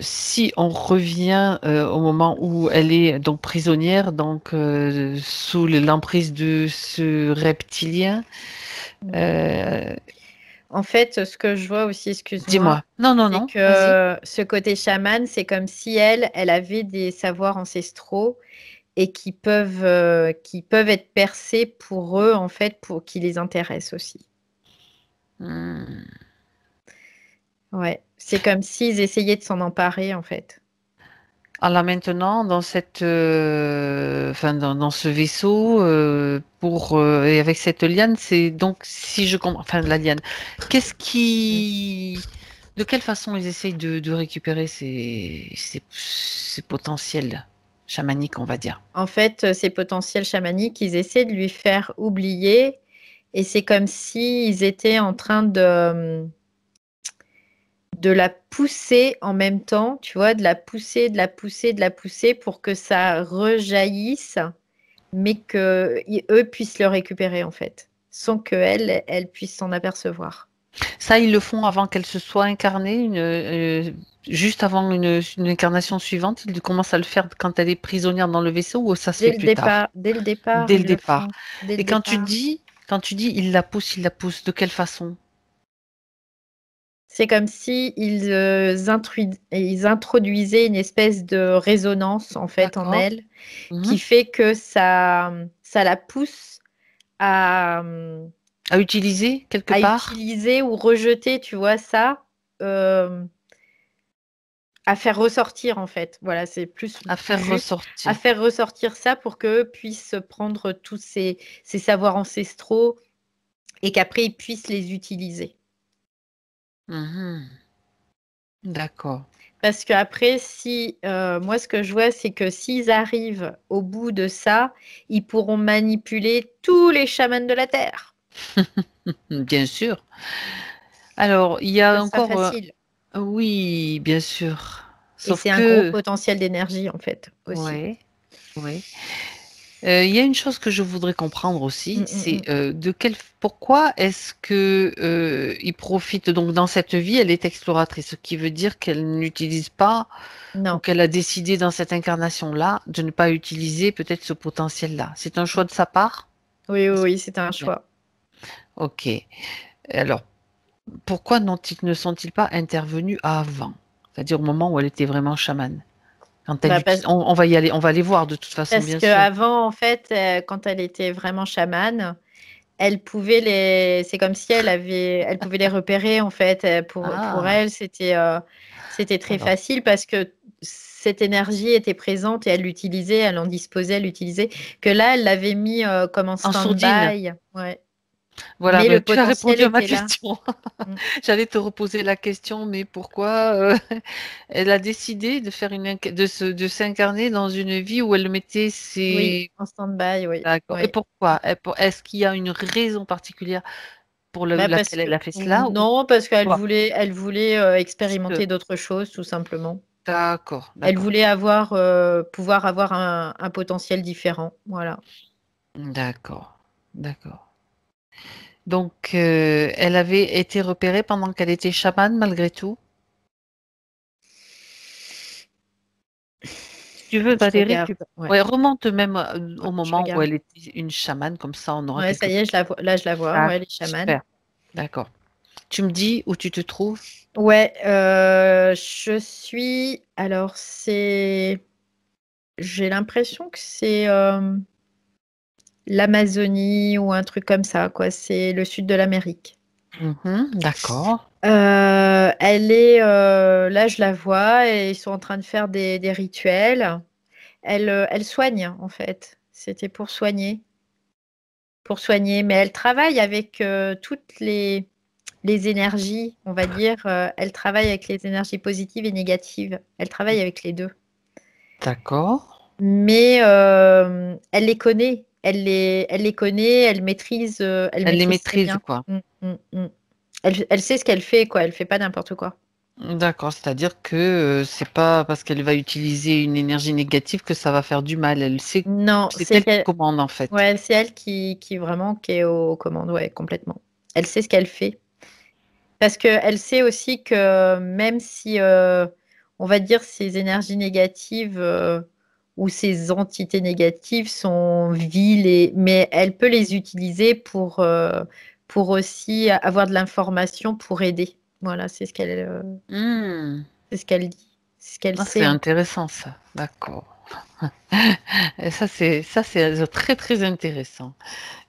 si on revient au moment où elle est donc prisonnière, donc sous l'emprise de ce reptilien, Mm. euh, En fait, ce que je vois aussi, excuse-moi, dis-moi. Non, non, c'est non. Vas-y. que ce côté chaman, c'est comme si elle avait des savoirs ancestraux et qui peuvent être percés pour eux, en fait, pour qui les intéressent aussi. Hmm. Ouais, c'est comme s'ils essayaient de s'en emparer, en fait. Alors là maintenant, dans cette, enfin dans ce vaisseau, et avec cette liane, c'est donc si je comprends, enfin la liane, qu'est-ce Mm. qui, de quelle façon ils essayent de récupérer ces potentiels chamaniques, on va dire. En fait, ces potentiels chamaniques, ils essaient de lui faire oublier, et c'est comme s'ils étaient en train de la pousser en même temps, tu vois, de la pousser, de la pousser, de la pousser pour que ça rejaillisse, mais que eux puissent le récupérer en fait, sans qu'elle puisse s'en apercevoir. Ça, ils le font avant qu'elle se soit incarnée, juste avant une incarnation suivante. Ils commencent à le faire quand elle est prisonnière dans le vaisseau ou ça se fait plus tard, Dès le départ, dès le ils le départ. font. Dès Et le départ. quand tu dis il la pousse, de quelle façon? C'est comme si ils introduisaient une espèce de résonance en fait en D'accord. elle, qui Mhm. fait que ça la pousse à, À utiliser quelque à part, utiliser ou rejeter, tu vois, ça, euh, à faire ressortir en fait. Voilà, c'est plus à faire juste à ressortir. faire ressortir ça pour qu'eux puissent prendre tous ces savoirs ancestraux et qu'après ils puissent les utiliser. Mhm. D'accord. Parce qu'après, si moi ce que je vois, c'est que s'ils arrivent au bout de ça, ils pourront manipuler tous les chamans de la Terre. Bien sûr. Alors, il y Ce a sera encore, facile. oui, bien sûr. Et Sauf c'est un gros que, potentiel d'énergie en fait aussi. ouais, ouais. Il y a une chose que je voudrais comprendre aussi, Mm, mm, c'est mm. pourquoi est-ce que il profite donc dans cette vie, elle est exploratrice, ce qui veut dire qu'elle n'utilise pas ou Non. qu'elle a décidé dans cette incarnation-là de ne pas utiliser peut-être ce potentiel-là. C'est un choix Mm. de sa part? Oui, oui, oui, c'est un choix. Ok. Alors, pourquoi ne sont-ils pas intervenus avant? C'est-à-dire au moment où elle était vraiment chamane. Quand elle Bah, utilise, on va y aller, on va les voir de toute façon, parce bien sûr. qu'avant, en fait, quand elle était vraiment chamane, elle pouvait c'est comme si elle pouvait les repérer, en fait. Pour Ah, elle, c'était très alors, facile parce que cette énergie était présente et elle l'utilisait, elle en disposait, elle l'utilisait. Que là, elle l'avait mis comme en en sourdine. stand-by. Ouais. Voilà, Mais le ben, tu as potentiel répondu à ma était là. question. Mm. J'allais te reposer la question, mais pourquoi elle a décidé de faire de s'incarner dans une vie où elle mettait Oui, ses... en stand-by, oui. D'accord. Et Oui. pourquoi? Est-ce qu'il y a une raison particulière pour Bah parce laquelle que elle a fait cela ou non, parce qu'elle quoi? voulait Juste, expérimenter d'autres choses, tout simplement. d'accord, Elle d'accord, voulait pouvoir avoir un potentiel différent. Voilà. d'accord, d'accord. Donc, elle avait été repérée pendant qu'elle était chamane malgré tout. Si tu veux, Je Valérie, regarde. Ouais. ouais, remonte même Ouais, au je moment où regarde. elle était une chamane, comme ça on aura Ouais, ça quelques... y est, je la vois. Là, je la vois. Ah, Ouais, les chamans. super, d'accord. Tu me dis où tu te trouves? Ouais, je suis. Alors, c'est. J'ai l'impression que c'est l'Amazonie ou un truc comme ça, quoi. C'est le sud de l'Amérique. Mhm, d'accord, Là, je la vois et ils sont en train de faire des rituels. Elle soigne, en fait. C'était pour soigner, mais elle travaille avec toutes les énergies, on va dire. Elle travaille avec les énergies positives et négatives. Elle travaille avec les deux. d'accord. Mais elle les connaît. Elle les connaît, elle Elle les maîtrise très maîtrise, bien. quoi. Mm, mm, mm. Elle sait ce qu'elle fait, quoi. Elle fait pas n'importe quoi. D'accord, c'est-à-dire que c'est pas parce qu'elle va utiliser une énergie négative que ça va faire du mal. Elle sait, Non, c'est c'est elle qui qu'elle, commande en fait. ouais, c'est elle qui vraiment qui est aux commandes, ouais, complètement. Elle sait ce qu'elle fait. Parce qu'elle sait aussi que même si, on va dire, ces énergies négatives ou ces entités négatives sont viles, mais elle peut les utiliser pour aussi avoir de l'information pour aider. Voilà, Hmm. c'est ce qu'elle dit, c'est ce qu'elle Ah, c'est sait, hein. intéressant ça. D'accord. Et ça c'est très très intéressant.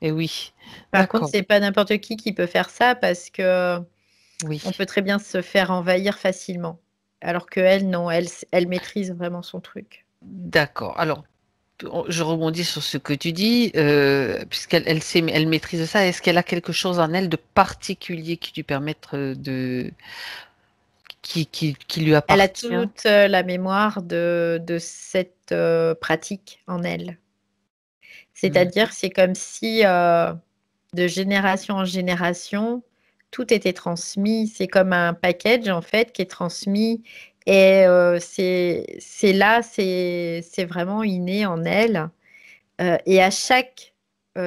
Et oui, Par contre, d'accord. c'est pas n'importe qui peut faire ça parce que Oui, on peut très bien se faire envahir facilement. Alors que elle, non, elle maîtrise vraiment son truc. d'accord. Alors, je rebondis sur ce que tu dis, puisqu'elle sait, elle maîtrise ça. Est-ce qu'elle a quelque chose en elle de particulier qui lui permette qui lui Elle a appartient? toute la mémoire de cette pratique en elle. Hmm. C'est-à-dire, c'est comme si de génération en génération, tout était transmis. C'est comme un package en fait qui est transmis et c'est là, c'est vraiment inné en elle. Et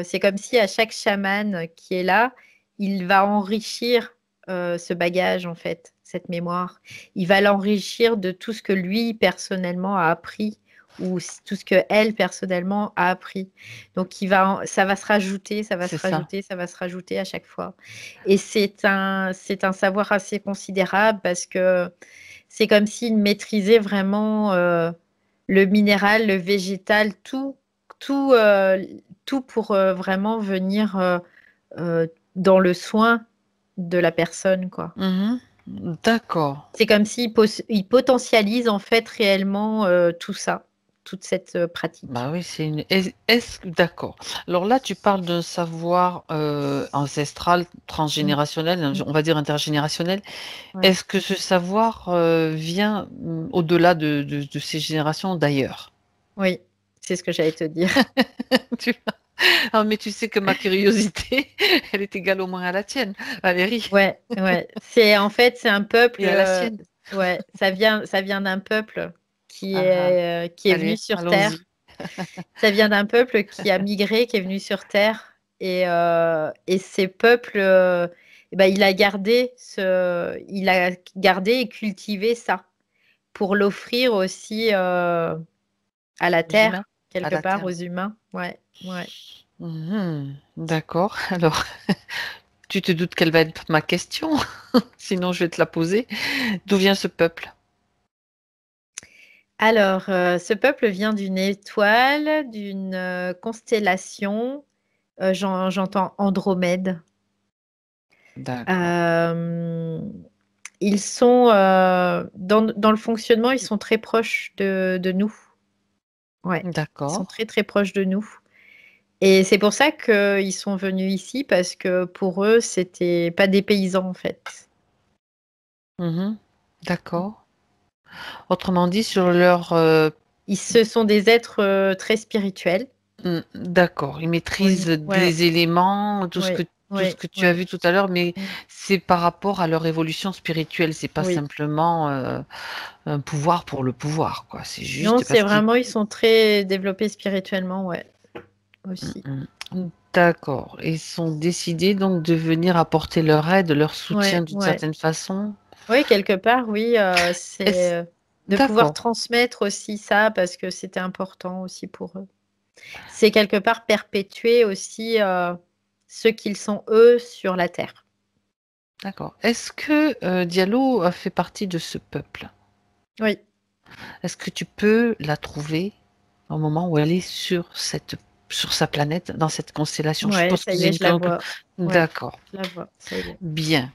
c'est comme si à chaque chaman qui est là, il va enrichir ce bagage en fait, cette mémoire. Il va l'enrichir de tout ce que lui personnellement a appris ou tout ce que elle personnellement a appris. Donc ça va se rajouter, ça va se C'est ça. rajouter, ça va se rajouter à chaque fois. Et c'est un savoir assez considérable parce que c'est comme s'il maîtrisait vraiment le minéral, le végétal, tout, euh, tout pour vraiment venir dans le soin de la personne, quoi. Mhm. D'accord. C'est comme s'il potentialise en fait réellement tout ça, toute cette pratique. Bah oui, c'est une. D'accord. Alors là, tu parles d'un savoir ancestral, Mm. transgénérationnel, Mm. on va dire intergénérationnel. Ouais. Est-ce que ce savoir vient au-delà de ces générations d'ailleurs? Oui, c'est ce que j'allais te dire. Tu- Ah, mais tu sais que ma curiosité, elle est égale au moins à la tienne, Valérie, Ouais, ouais. C'est un peuple. et à la sienne. Ouais, ça vient d'un peuple Ah, ah. qui est venu Allez, sur Terre. allons-y. Ça vient d'un peuple qui a migré, qui est venu sur Terre. Et ces peuples, eh ben, il a gardé et cultivé ça pour l'offrir aussi à la Aux Terre, humains, à quelque la part, Terre. aux humains. Ouais, ouais. Mhm. D'accord. Alors, tu te doutes quelle va être ma question? Sinon, je vais te la poser. D'où vient ce peuple? Alors, ce peuple vient d'une étoile, d'une constellation. J'entends Andromède. D'accord. Euh, Ils sont dans le fonctionnement, ils sont très proches de nous. Ouais, ils sont D'accord. très très proches de nous. Et c'est pour ça qu'ils sont venus ici parce que pour eux, c'était pas des paysans en fait. Mhm. D'accord. Autrement dit, sur leur... Ce sont des êtres très spirituels. d'accord. Ils Oui, maîtrisent ouais, des éléments, oui, tout ce oui, que tu as oui. vu tout à l'heure, mais Mm. c'est par rapport à leur évolution spirituelle. C'est pas Oui. simplement un pouvoir pour le pouvoir, quoi. C'est Non, juste c'est parce qu'ils... vraiment, ils sont très développés spirituellement, ouais, Mm, aussi. mm. D'accord. Ils sont décidés donc de venir apporter leur aide, leur soutien Ouais, d'une ouais. certaine façon. Oui, quelque part, oui, c'est Est-ce- de pouvoir D'accord. transmettre aussi ça parce que c'était important aussi pour eux. C'est quelque part perpétuer aussi ce qu'ils sont eux sur la terre. D'accord. Est-ce que Diallo a fait partie de ce peuple? Oui, Est-ce que tu peux la trouver au moment où elle est sur sa planète, dans cette constellation? Je ouais, suppose ça que y c'est est, une... je la vois. Ouais, D'accord. je la vois, ça y est. Bien.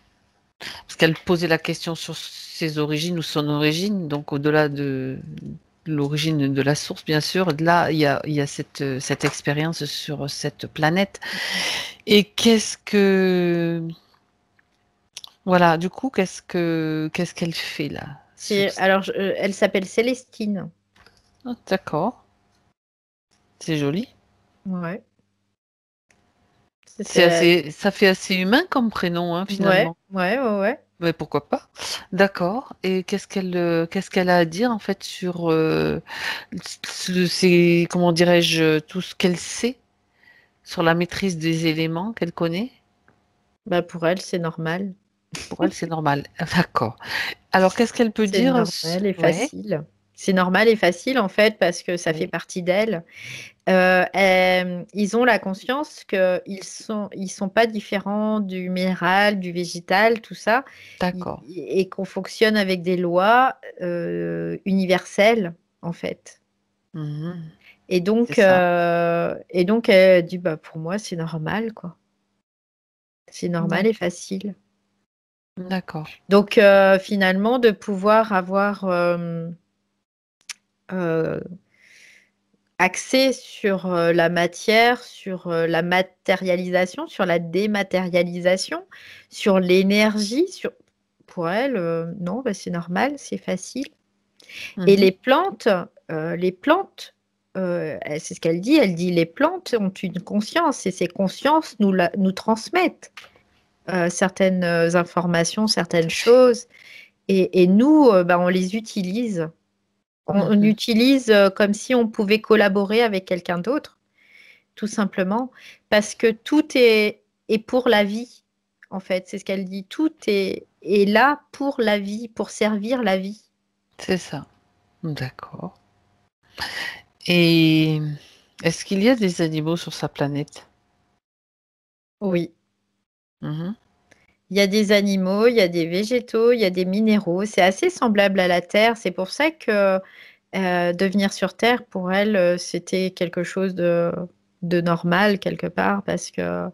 Parce qu'elle posait la question sur ses origines ou son origine, donc au-delà de l'origine de la source, bien sûr. Là, il y a cette expérience sur cette planète. Et voilà, du coup, qu'est-ce qu'elle fait là Alors, elle s'appelle Célestine. Ah, d'accord, c'est joli. Ouais. C'est C'est- ça fait assez humain comme prénom, hein, Ouais, finalement. ouais, ouais, ouais. Mais pourquoi pas? D'accord. Et qu'est-ce qu'elle a à dire en fait sur comment dirais-je, tout ce qu'elle sait sur la maîtrise des éléments qu'elle connaît? Bah, pour elle, c'est normal. Pour elle, c'est normal. D'accord. Alors, qu'est-ce qu'elle peut C'est dire? normal et Ouais, facile. C'est normal et facile en fait parce que ça fait oui, partie d'elle. Ils ont la conscience qu'ils sont pas différents du minéral, du végétal, tout ça, d'accord. et qu'on fonctionne avec des lois universelles en fait. Mhm. Et C'est donc, ça. elle dit bah pour moi c'est normal quoi. C'est normal et D'accord. facile. D'accord. Donc finalement de pouvoir avoir euh, axé sur la matière, sur la matérialisation, sur la dématérialisation, sur l'énergie. Pour elle, non, bah, c'est normal, c'est facile. Et Mhm. les plantes, c'est ce qu'elle dit. Elle dit les plantes ont une conscience et ces consciences nous transmettent certaines informations, certaines choses. Et nous, bah, on les utilise. On Mhm. utilise comme si on pouvait collaborer avec quelqu'un d'autre, tout simplement, parce que est pour la vie, en fait. C'est ce qu'elle dit. Est là pour la vie, pour servir la vie. C'est ça. D'accord. Et est-ce qu'il y a des animaux sur sa planète? Oui. Mhm. Il y a des animaux, il y a des végétaux, il y a des minéraux. C'est assez semblable à la Terre. C'est pour ça que de venir sur Terre, pour elle, c'était quelque chose de normal quelque part, parce que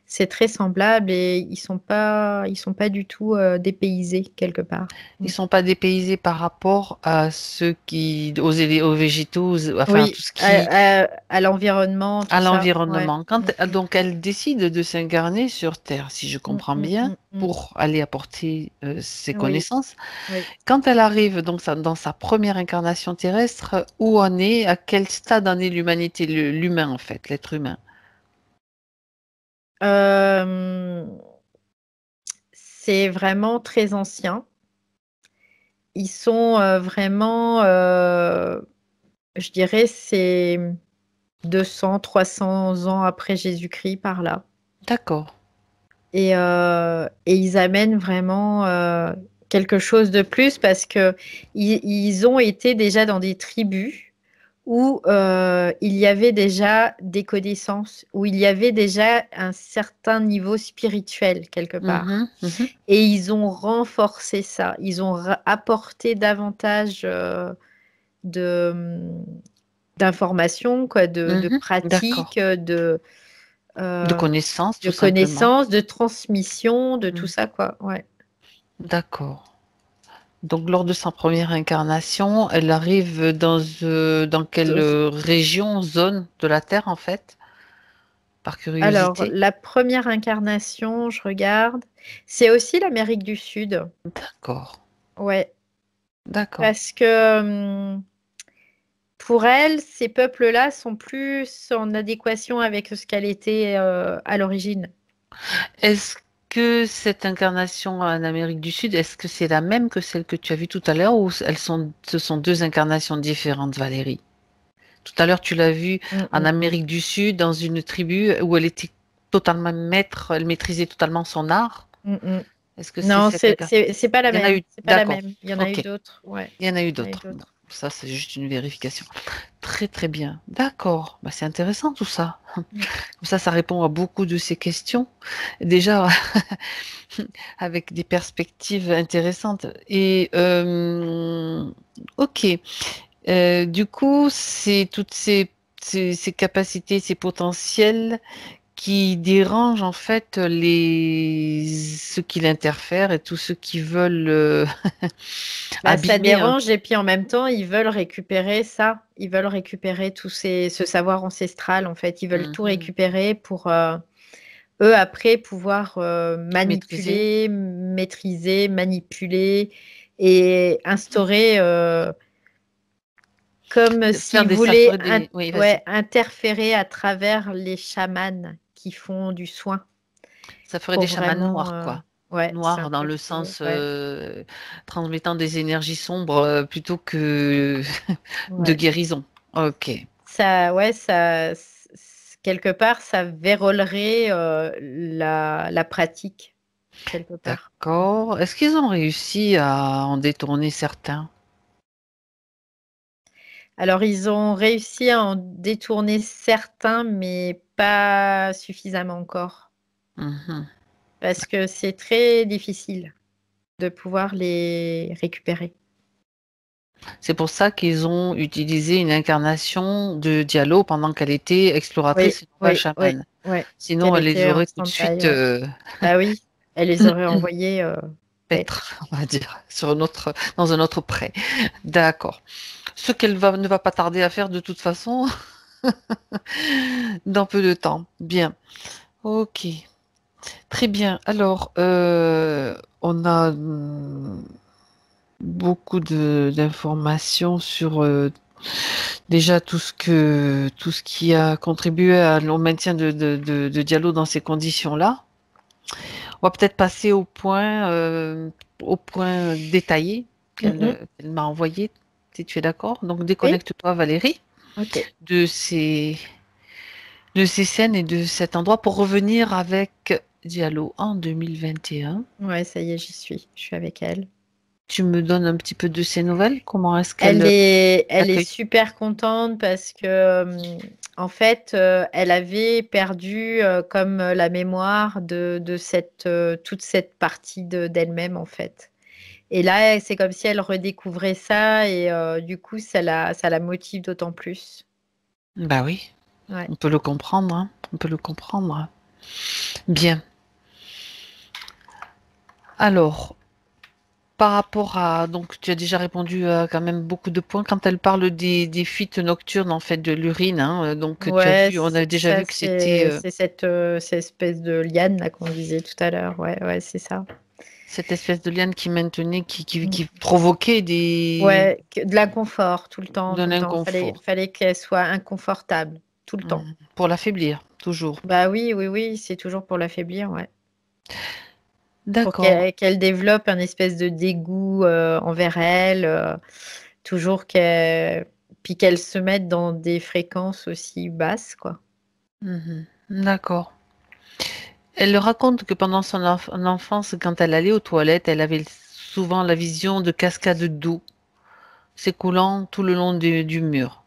c'est très semblable et ils sont pas du tout dépaysés quelque part. Ils Mm. sont pas dépaysés par rapport à ceux qui, aux végétaux, enfin tout Oui, ce qui à l'environnement, tout à ça. Ouais. l'environnement. Mm, mm, Donc elle décide de s'incarner sur Terre, si je mm, comprends mm, bien, mm, mm. pour aller apporter ses Oui, connaissances. oui. Quand elle arrive donc dans sa première incarnation terrestre, où en est, à quel stade en est l'humanité, l'humain en fait, l'être humain? Euh, c'est vraiment très ancien. Ils sont vraiment, je dirais, c'est 200, 300 ans après Jésus-Christ par là. D'accord. Et ils amènent vraiment quelque chose de plus parce que ils ont été déjà dans des tribus où il y avait déjà des connaissances, où il y avait déjà un certain niveau spirituel quelque part. Mhm, mhm. Et ils ont renforcé ça. Ils ont apporté davantage de d'informations, quoi, de Mhm. D'accord. pratiques, De euh, connaissances, de tout simplement. connaissances, de transmission, de tout Mhm. ça, quoi. Ouais. D'accord. Donc, lors de sa première incarnation, elle arrive dans quelle région, zone de la Terre, en fait, par Alors, curiosité? la première incarnation, je regarde, c'est aussi l'Amérique du Sud. D'accord. Ouais, D'accord. parce que pour elle, ces peuples-là sont plus en adéquation avec ce qu'elle était à l'origine. Est-ce que cette incarnation en Amérique du Sud, est-ce que c'est la même que celle que tu as vue tout à l'heure ou ce sont deux incarnations différentes, Valérie? Tout à l'heure, tu l'as vue Mm, en mm, mm. Amérique du Sud, dans une tribu où elle était totalement maître, elle maîtrisait totalement son art. Mm, mm. Est-ce que c'est Non, cette incarnation? c'est pas la Il y en a même. eu, C'est pas la d'accord. même. Il y en a eu Ok. d'autres. Ouais, Il y en a eu il y en a eu d'autres. Bon, d'autres. ça, c'est juste une vérification. Très, très bien. D'accord. Bah, c'est intéressant tout ça. Mm. Comme ça répond à beaucoup de ces questions. Déjà, avec des perspectives intéressantes. Et ok. Du coup, c'est toutes ces capacités, ces potentiels qui dérangent en fait ceux qui l'interfèrent et tous ceux qui veulent Bah, ça abîmer un dérange et puis en même temps, ils veulent récupérer ça. Ils veulent récupérer ce savoir ancestral, en fait. Ils veulent tout Mhm. récupérer pour eux, après, pouvoir Maîtriser, manipuler, maîtriser, manipuler et instaurer comme s'ils ça voulaient ferait des, oui, vas-y, ouais, interférer à travers les chamans qui font du soin ça ferait pour des chamans vraiment noirs, quoi. Ouais, c'est un Noir dans truc, le sens ouais, transmettant des énergies sombres plutôt que de ouais. guérison. Ok, Ça, ouais, quelque part, ça verrouillerait la pratique, quelque part. d'accord. Est-ce qu'ils ont réussi à en détourner certains? Alors, ils ont réussi à en détourner certains, mais pas suffisamment encore, Mhm. parce que c'est très difficile de pouvoir les récupérer. C'est pour ça qu'ils ont utilisé une incarnation de Diallo pendant qu'elle était Oui, exploratrice et non pas oui, oui, chamane. oui. Sinon, Qu'elle elle les était en aurait tout de stand-by, suite ouais. Ah oui, elle les aurait envoyés paître. paître, on va dire, dans un autre pré. D'accord. Ce qu'elle ne va pas tarder à faire de toute façon dans peu de temps. Bien. Ok. Très bien. Alors, on a beaucoup d'informations sur déjà tout ce qui a contribué au maintien de Diallo dans ces conditions-là. On va peut-être passer au point détaillé Mhm. qu'elle m'a envoyé, si tu es d'accord. Donc Oui, déconnecte-toi, Valérie, ok. de ces scènes et de cet endroit pour revenir avec Diallo en 2021. Ouais, ça y est, j'y suis. Je suis avec elle. Tu me donnes un petit peu de ses nouvelles? Comment est-ce Elle qu'elle elle est accueille? super contente parce que, en fait, elle avait perdu comme la mémoire de toute cette partie d'elle-même, en fait. Et là, c'est comme si elle redécouvrait ça et du coup, ça la motive d'autant plus. Bah oui, Ouais. on peut le comprendre, hein. On peut le comprendre. Bien. Alors, par rapport à, donc tu as déjà répondu à quand même beaucoup de points quand elle parle des fuites nocturnes en fait de l'urine, hein, donc tu as Ouais, vu, on a déjà ça, vu que c'était c'est cette espèce de liane là qu'on disait tout à l'heure. Ouais, ouais, c'est ça. cette espèce de liane qui maintenait, Mm. qui provoquait Ouais, de l'inconfort tout le temps, de tout le temps. l'inconfort. Fallait qu'elle soit inconfortable tout le temps. Pour l'affaiblir, toujours. Bah oui, oui, oui, c'est toujours pour l'affaiblir, ouais. Pour D'accord. qu'elle développe un espèce de dégoût envers elle, toujours puis qu'elle se mette dans des fréquences aussi basses, quoi. Mhm. D'accord. Elle raconte que pendant son enfance, quand elle allait aux toilettes, elle avait souvent la vision de cascades d'eau s'écoulant tout le long du mur.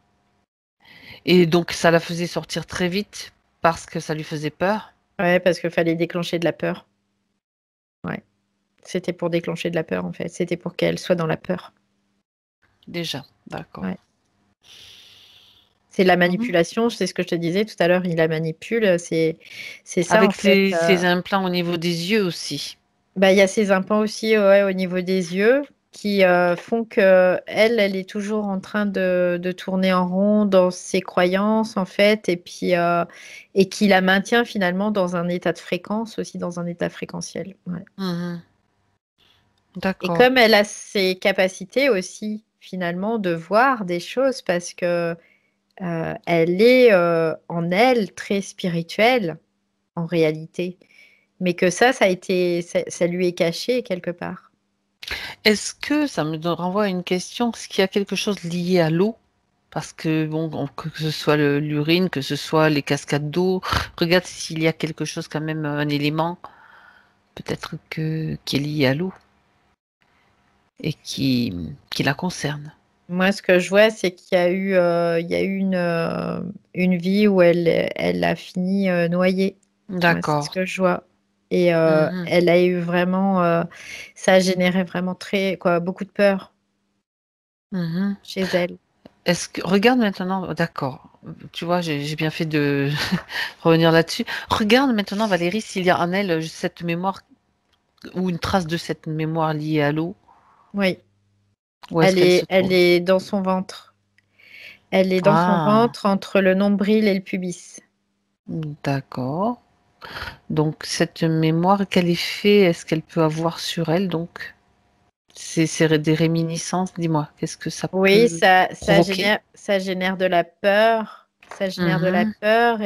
Et donc, ça la faisait sortir très vite parce que ça lui faisait peur. Ouais, parce qu'il fallait déclencher de la peur. Ouais. C'était pour déclencher de la peur, en fait. C'était pour qu'elle soit dans la peur. Déjà, d'accord. Ouais. C'est de la Mhm. manipulation, c'est ce que je te disais tout à l'heure, il la manipule, c'est ça en Avec fait. ces implants au niveau des yeux aussi. Bah, il y a ces implants aussi ouais, au niveau des yeux qui font que elle est toujours en train de tourner en rond dans ses croyances en fait, et puis et qui la maintient finalement dans un état de fréquence aussi, dans un état fréquentiel. Ouais. Mhm. Et D'accord. comme elle a ces capacités aussi finalement de voir des choses parce que elle est en elle très spirituelle en réalité, mais que ça lui est caché quelque part. Est-ce que ça me renvoie à une question, est-ce qu'il y a quelque chose lié à l'eau? Parce que, bon, que ce soit l'urine, que ce soit les cascades d'eau, regarde s'il y a quelque chose, quand même, un élément, peut-être qui est lié à l'eau et qui la concerne. Moi, ce que je vois, c'est il y a eu une vie où elle a fini noyée. Moi, c'est ce D'accord. que je vois. Et Mhm. elle a eu vraiment, ça a généré vraiment beaucoup de peur Mhm. chez elle. Est-ce que, regarde maintenant, d'accord, tu vois, j'ai bien fait de revenir là-dessus. Regarde maintenant, Valérie, s'il y a en elle cette mémoire ou une trace de cette mémoire liée à l'eau, Oui, où est-ce qu'elle se elle trouve? est dans son ventre. Elle est dans son Ah, ventre entre le nombril et le pubis. d'accord. Donc, cette mémoire, quel effet est-ce qu'elle peut avoir sur elle, donc? C'est des réminiscences, dis-moi, qu'est-ce que ça Oui, peut provoquer? ça génère de la peur. Ça génère de la Mhm. peur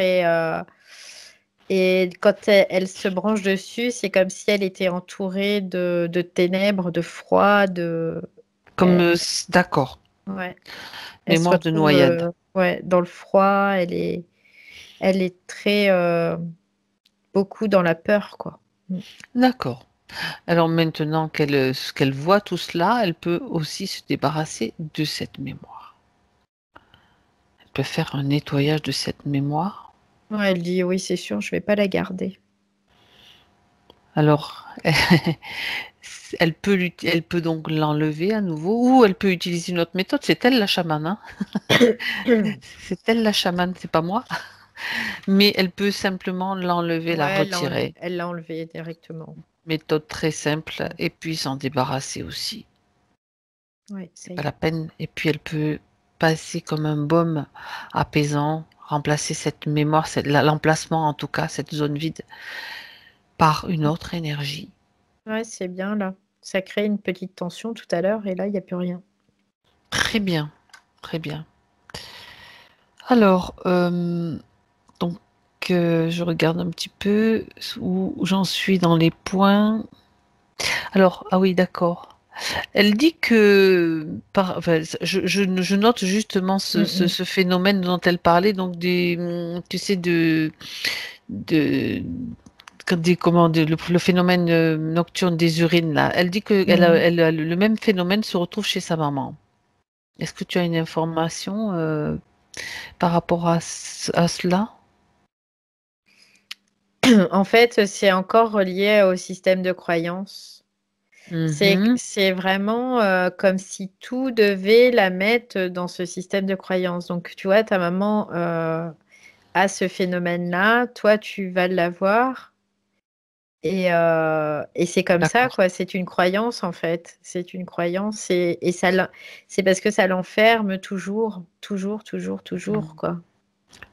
Et quand elle se branche dessus, c'est comme si elle était entourée de ténèbres, de froid, Comme, d'accord, ouais. Elle se mémoire de retrouve noyade. ouais, dans le froid. Elle est très beaucoup dans la peur, quoi. D'accord. Alors maintenant qu'elle voit tout cela, elle peut aussi se débarrasser de cette mémoire. Elle peut faire un nettoyage de cette mémoire. Ouais, elle dit oui, c'est sûr, je vais pas la garder. Alors, elle peut donc l'enlever à nouveau, ou elle peut utiliser une autre méthode. C'est elle la chamane, hein. C'est elle la chamane, c'est pas moi. Mais elle peut simplement l'enlever, la Ouais, retirer. elle l'a enlevé directement. Méthode très simple, et puis s'en débarrasser aussi. Ouais, C'est ça pas y la peine. Et puis elle peut passer comme un baume apaisant, remplacer cette mémoire, l'emplacement en tout cas, cette zone vide, par une autre énergie. Ouais, c'est bien là. Ça crée une petite tension tout à l'heure et là, il n'y a plus rien. Très bien, très bien. Alors, donc, je regarde un petit peu où j'en suis dans les points. Alors, ah oui, d'accord. Elle dit que, enfin, je note justement ce phénomène dont elle parlait, donc tu sais, de, le phénomène nocturne des urines, là. Elle dit que le même phénomène se retrouve chez sa maman. Est-ce que tu as une information par rapport à cela? En fait, c'est encore relié au système de croyance. Mhm. C'est vraiment comme si tout devait la mettre dans ce système de croyance. Donc, tu vois, ta maman a ce phénomène-là, toi, tu vas l'avoir. Et c'est comme ça, D'accord. quoi. C'est une croyance, en fait. C'est une croyance et c'est parce que ça l'enferme toujours, toujours, toujours, toujours, Mhm. quoi.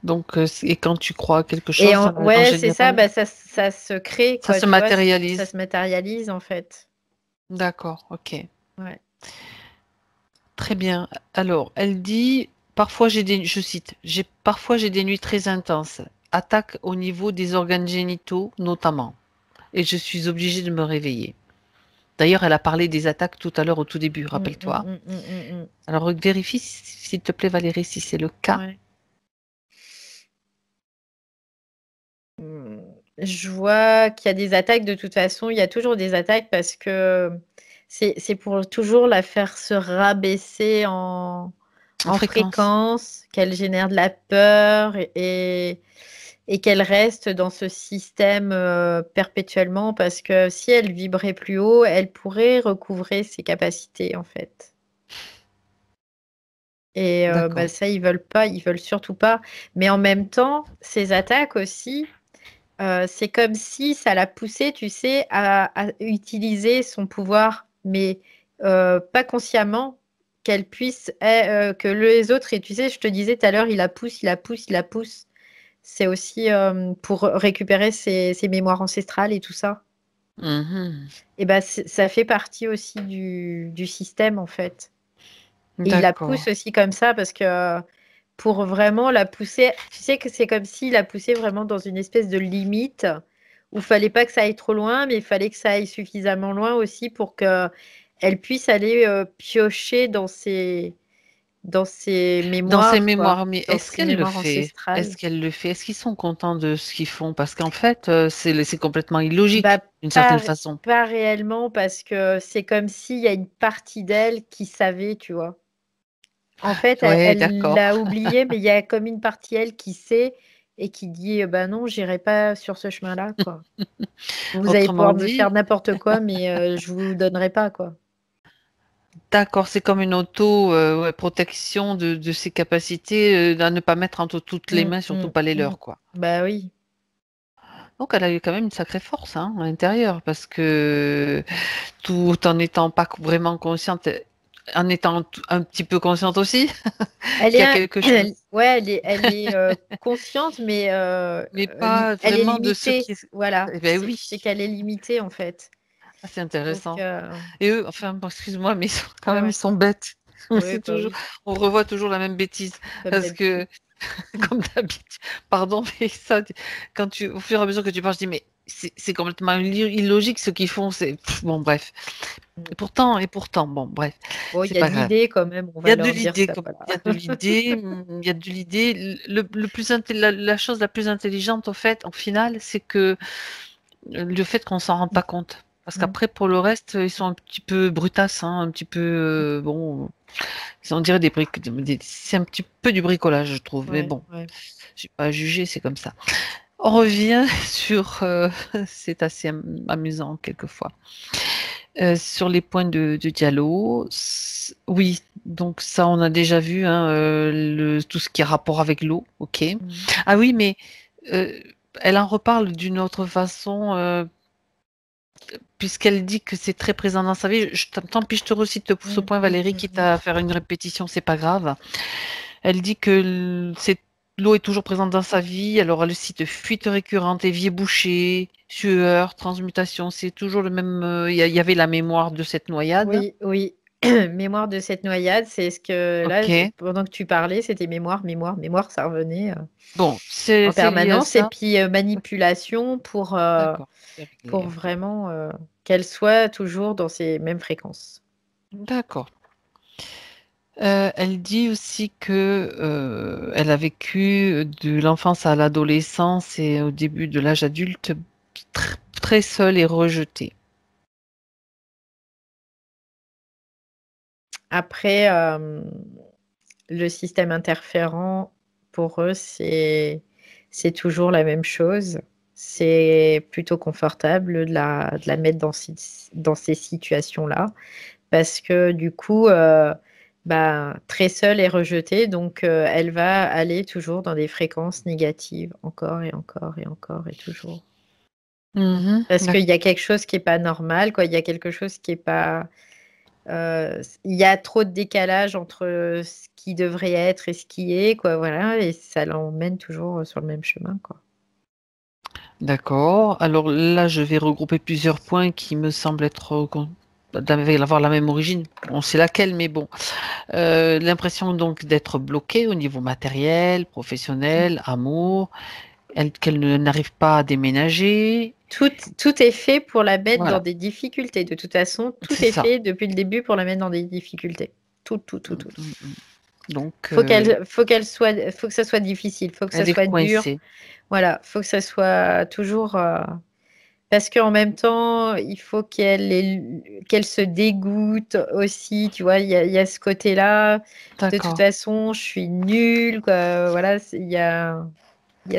Donc, et quand tu crois à quelque Et chose, en ouais, c'est ça, général, bah, ça se crée, ça quoi, se tu vois, ça matérialise. se matérialise, en fait. D'accord, ok. Ouais. Très bien. Alors, elle dit, parfois je cite, parfois j'ai des nuits très intenses, attaque au niveau des organes génitaux notamment, et je suis obligée de me réveiller. D'ailleurs, elle a parlé des attaques tout à l'heure au tout début, Mm, mm, rappelle-toi. mm, mm, mm, Alors, vérifie, s'il te plaît, Valérie, si c'est le mm. cas. Ouais. Mm. Je vois qu'il y a des attaques de toute façon, il y a toujours des attaques parce que c'est pour toujours la faire se rabaisser En en fréquence. fréquence, qu'elle génère de la peur et qu'elle reste dans ce système perpétuellement parce que si elle vibrait plus haut, elle pourrait recouvrer ses capacités en fait. Et bah, D'accord. ça, ils veulent pas, ils veulent surtout pas. Mais en même temps, ces attaques aussi, c'est comme si ça l'a poussée, tu sais, à utiliser son pouvoir, mais pas consciemment, qu'elle puisse, que les autres, et tu sais, je te disais tout à l'heure, il la pousse, il la pousse, il la pousse. C'est aussi pour récupérer ses mémoires ancestrales et tout ça. Mhm. Et ben, ça fait partie aussi du système, en fait. Et il la D'accord. pousse aussi comme ça parce que pour vraiment la pousser, tu sais que c'est comme s'il la poussait vraiment dans une espèce de limite où il fallait pas que ça aille trop loin, mais il fallait que ça aille suffisamment loin aussi pour que elle puisse aller piocher dans ses Dans ses mémoires, quoi, mémoires, mais dans est-ce ses qu'elle le mémoires fait? ancestrales. Est-ce qu'elle le fait? Est-ce qu'ils sont contents de ce qu'ils font? Parce qu'en fait, c'est complètement illogique, Bah, d'une certaine pas, façon. pas réellement parce que c'est comme s'il y a une partie d'elle qui savait, tu vois. En fait, Oui, elle d'accord. l'a oublié, mais il y a comme une partie elle qui sait et qui dit bah non, j'irai pas sur ce chemin-là, quoi. Vous allez Autrement pouvoir me faire dit, n'importe quoi, mais je vous donnerai pas, quoi. d'accord, c'est comme une ouais, protection de ses capacités à ne pas mettre entre toutes les Mm, mains, surtout mm, pas les mm. leurs, quoi. Bah oui. Donc elle a eu quand même une sacrée force hein, à l'intérieur, parce que tout en n'étant pas vraiment consciente, en étant un petit peu consciente aussi, Elle qu'il y est, a quelque chose, ouais, elle est consciente, mais mais pas elle est vraiment de ce limitée. qui est... Voilà, Eh ben oui, c'est qu'elle est limitée en fait. ah, c'est Donc, intéressant. Et eux, enfin, bon, excuse-moi, mais quand ouais, même, ils ouais, sont bêtes. ouais, C'est bah toujours, oui, on revoit toujours la même bêtise. comme Parce que d'habitude. comme d'habitude. Pardon, mais ça, au fur et à mesure que tu parles, je dis, mais c'est complètement illogique ce qu'ils font. Bon, bref. Et pourtant, bon, bref, Bon, il c'est y a pas de grave. l'idée quand même, on Il y va a de leur dire l'idée, ça, comme voilà. il y a de l'idée, il y a de l'idée. La chose la plus intelligente, au fait, au final, c'est que le fait qu'on s'en rende pas compte. Parce Mm. qu'après, pour le reste, ils sont un petit peu brutasses, hein, un petit peu, bon, on dirait c'est un petit peu du bricolage, je trouve. Mais Ouais, bon, ouais. j'ai pas à juger, c'est comme ça. On revient sur, c'est assez amusant quelquefois. Sur les points de dialogue, oui, donc ça on a déjà vu, hein, tout ce qui est rapport avec l'eau, ok. Mm. Ah oui, mais euh, elle en reparle d'une autre façon, puisqu'elle dit que c'est très présent dans sa vie. Tant pis, je te recite ce Mm, point, mm, Valérie, mm, quitte mm. à faire une répétition, c'est pas grave. Elle dit que l'eau est toujours présente dans sa vie, alors elle cite fuite récurrente, évier bouché, sueur, transmutation, c'est toujours le même. Il y avait la mémoire de cette noyade. Oui, oui. Mémoire de cette noyade, c'est ce que là, Ok. pendant que tu parlais, c'était mémoire, mémoire, mémoire, ça revenait Bon, en c'est lié à permanence. Et ça. puis manipulation D'accord. C'est pour réglé. vraiment qu'elle soit toujours dans ces mêmes fréquences. D'accord. Elle dit aussi que elle a vécu de l'enfance à l'adolescence et au début de l'âge adulte très seule et rejetée. Après, le système interférent, pour eux, c'est toujours la même chose. C'est plutôt confortable de la mettre dans ces situations-là parce que du coup, bah, très seule et rejetée, donc elle va aller toujours dans des fréquences négatives, encore et encore et encore et toujours. Mhm, Parce qu'il y a d'accord. quelque chose qui n'est pas normal, quoi. Il y a quelque chose qui est pas. Il y a trop de décalage entre ce qui devrait être et ce qui est, quoi, voilà, et ça l'emmène toujours sur le même chemin, quoi. D'accord. Alors là, je vais regrouper plusieurs points qui me semblent avoir la même origine. On sait laquelle, mais bon. L'impression donc d'être bloquée au niveau matériel, professionnel, amour, qu'elle n'arrive pas à déménager. Tout est fait pour la mettre dans Voilà, des difficultés. De toute façon, tout c'est est ça. fait depuis le début pour la mettre dans des difficultés. Tout, tout, tout, Mm, tout. mm, mm. Donc, Faut que ça soit difficile, faut que ça elle est soit dur. coincée. Voilà, faut que ça soit toujours. Parce qu'en même temps, il faut qu'elle se dégoûte aussi. Tu vois, il y a ce côté-là. De toute D'accord. façon, je suis nulle, quoi. Voilà, il y a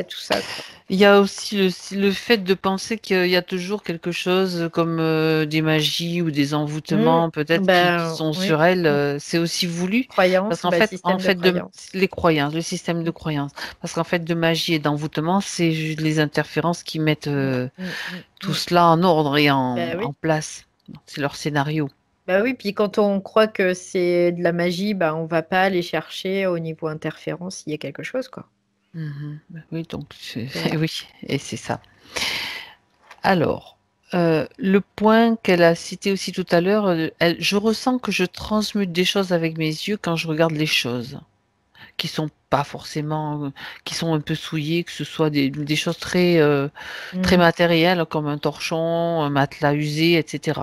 tout ça, quoi. Il y a aussi le fait de penser qu'il y a toujours quelque chose comme des magies ou des Mm, envoûtements peut-être qui ben, sont oui. sur elle. Mm. C'est aussi voulu parce Croyance, qu'en bah, fait, système de croyance. les croyances, le système de Mm, croyances, parce qu'en fait, de magie et d'envoûtement, c'est juste les interférences qui mettent mm, mm, mm, tout mm. cela en ordre et Ben en oui. place. C'est leur scénario. Bah oui, puis quand on croit que c'est de la magie, bah on va pas aller chercher au niveau interférence s'il y a quelque chose, quoi. Mhm. Oui, donc Voilà. oui, et c'est ça. Alors, le point qu'elle a cité aussi tout à l'heure, je ressens que je transmute des choses avec mes yeux quand je regarde les choses, qui sont pas forcément, qui sont un peu souillées, que ce soit des choses très Mm. matérielles comme un torchon, un matelas usé, etc.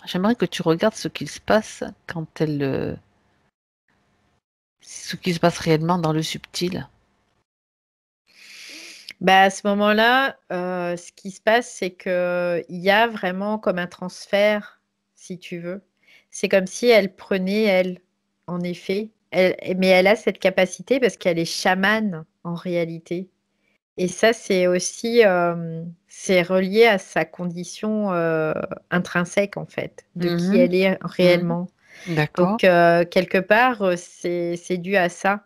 J'aimerais que tu regardes ce qu'il se passe ce qui se passe réellement dans le subtil. Bah, à ce moment-là, ce qui se passe, c'est que il y a vraiment comme un transfert, si tu veux. C'est comme si elle prenait, elle, en effet. Mais elle a cette capacité parce qu'elle est chamane en réalité. Et ça, c'est aussi, c'est relié à sa condition intrinsèque, en fait, de qui Mhm, elle est mhm. réellement. D'accord. Donc, quelque part, c'est dû à ça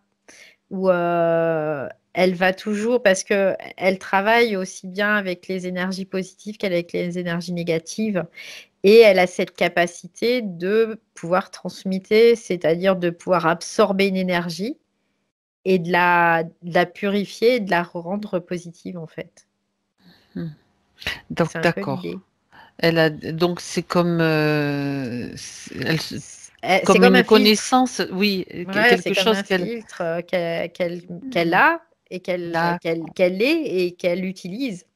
où elle va toujours, parce que elle travaille aussi bien avec les énergies positives qu'avec les énergies négatives, et elle a cette capacité de pouvoir transmuter, c'est-à-dire de pouvoir absorber une énergie et de la purifier et de la rendre positive, en fait. Hmm. Donc, C'est un peu d'accord. l'idée. Elle a donc c'est comme c'est Comme comme une un filtre. connaissance, oui, Ouais, c'est quelque comme chose un qu'elle... filtre qu'elle Hmm, a et d'accord. qu'elle est et qu'elle utilise,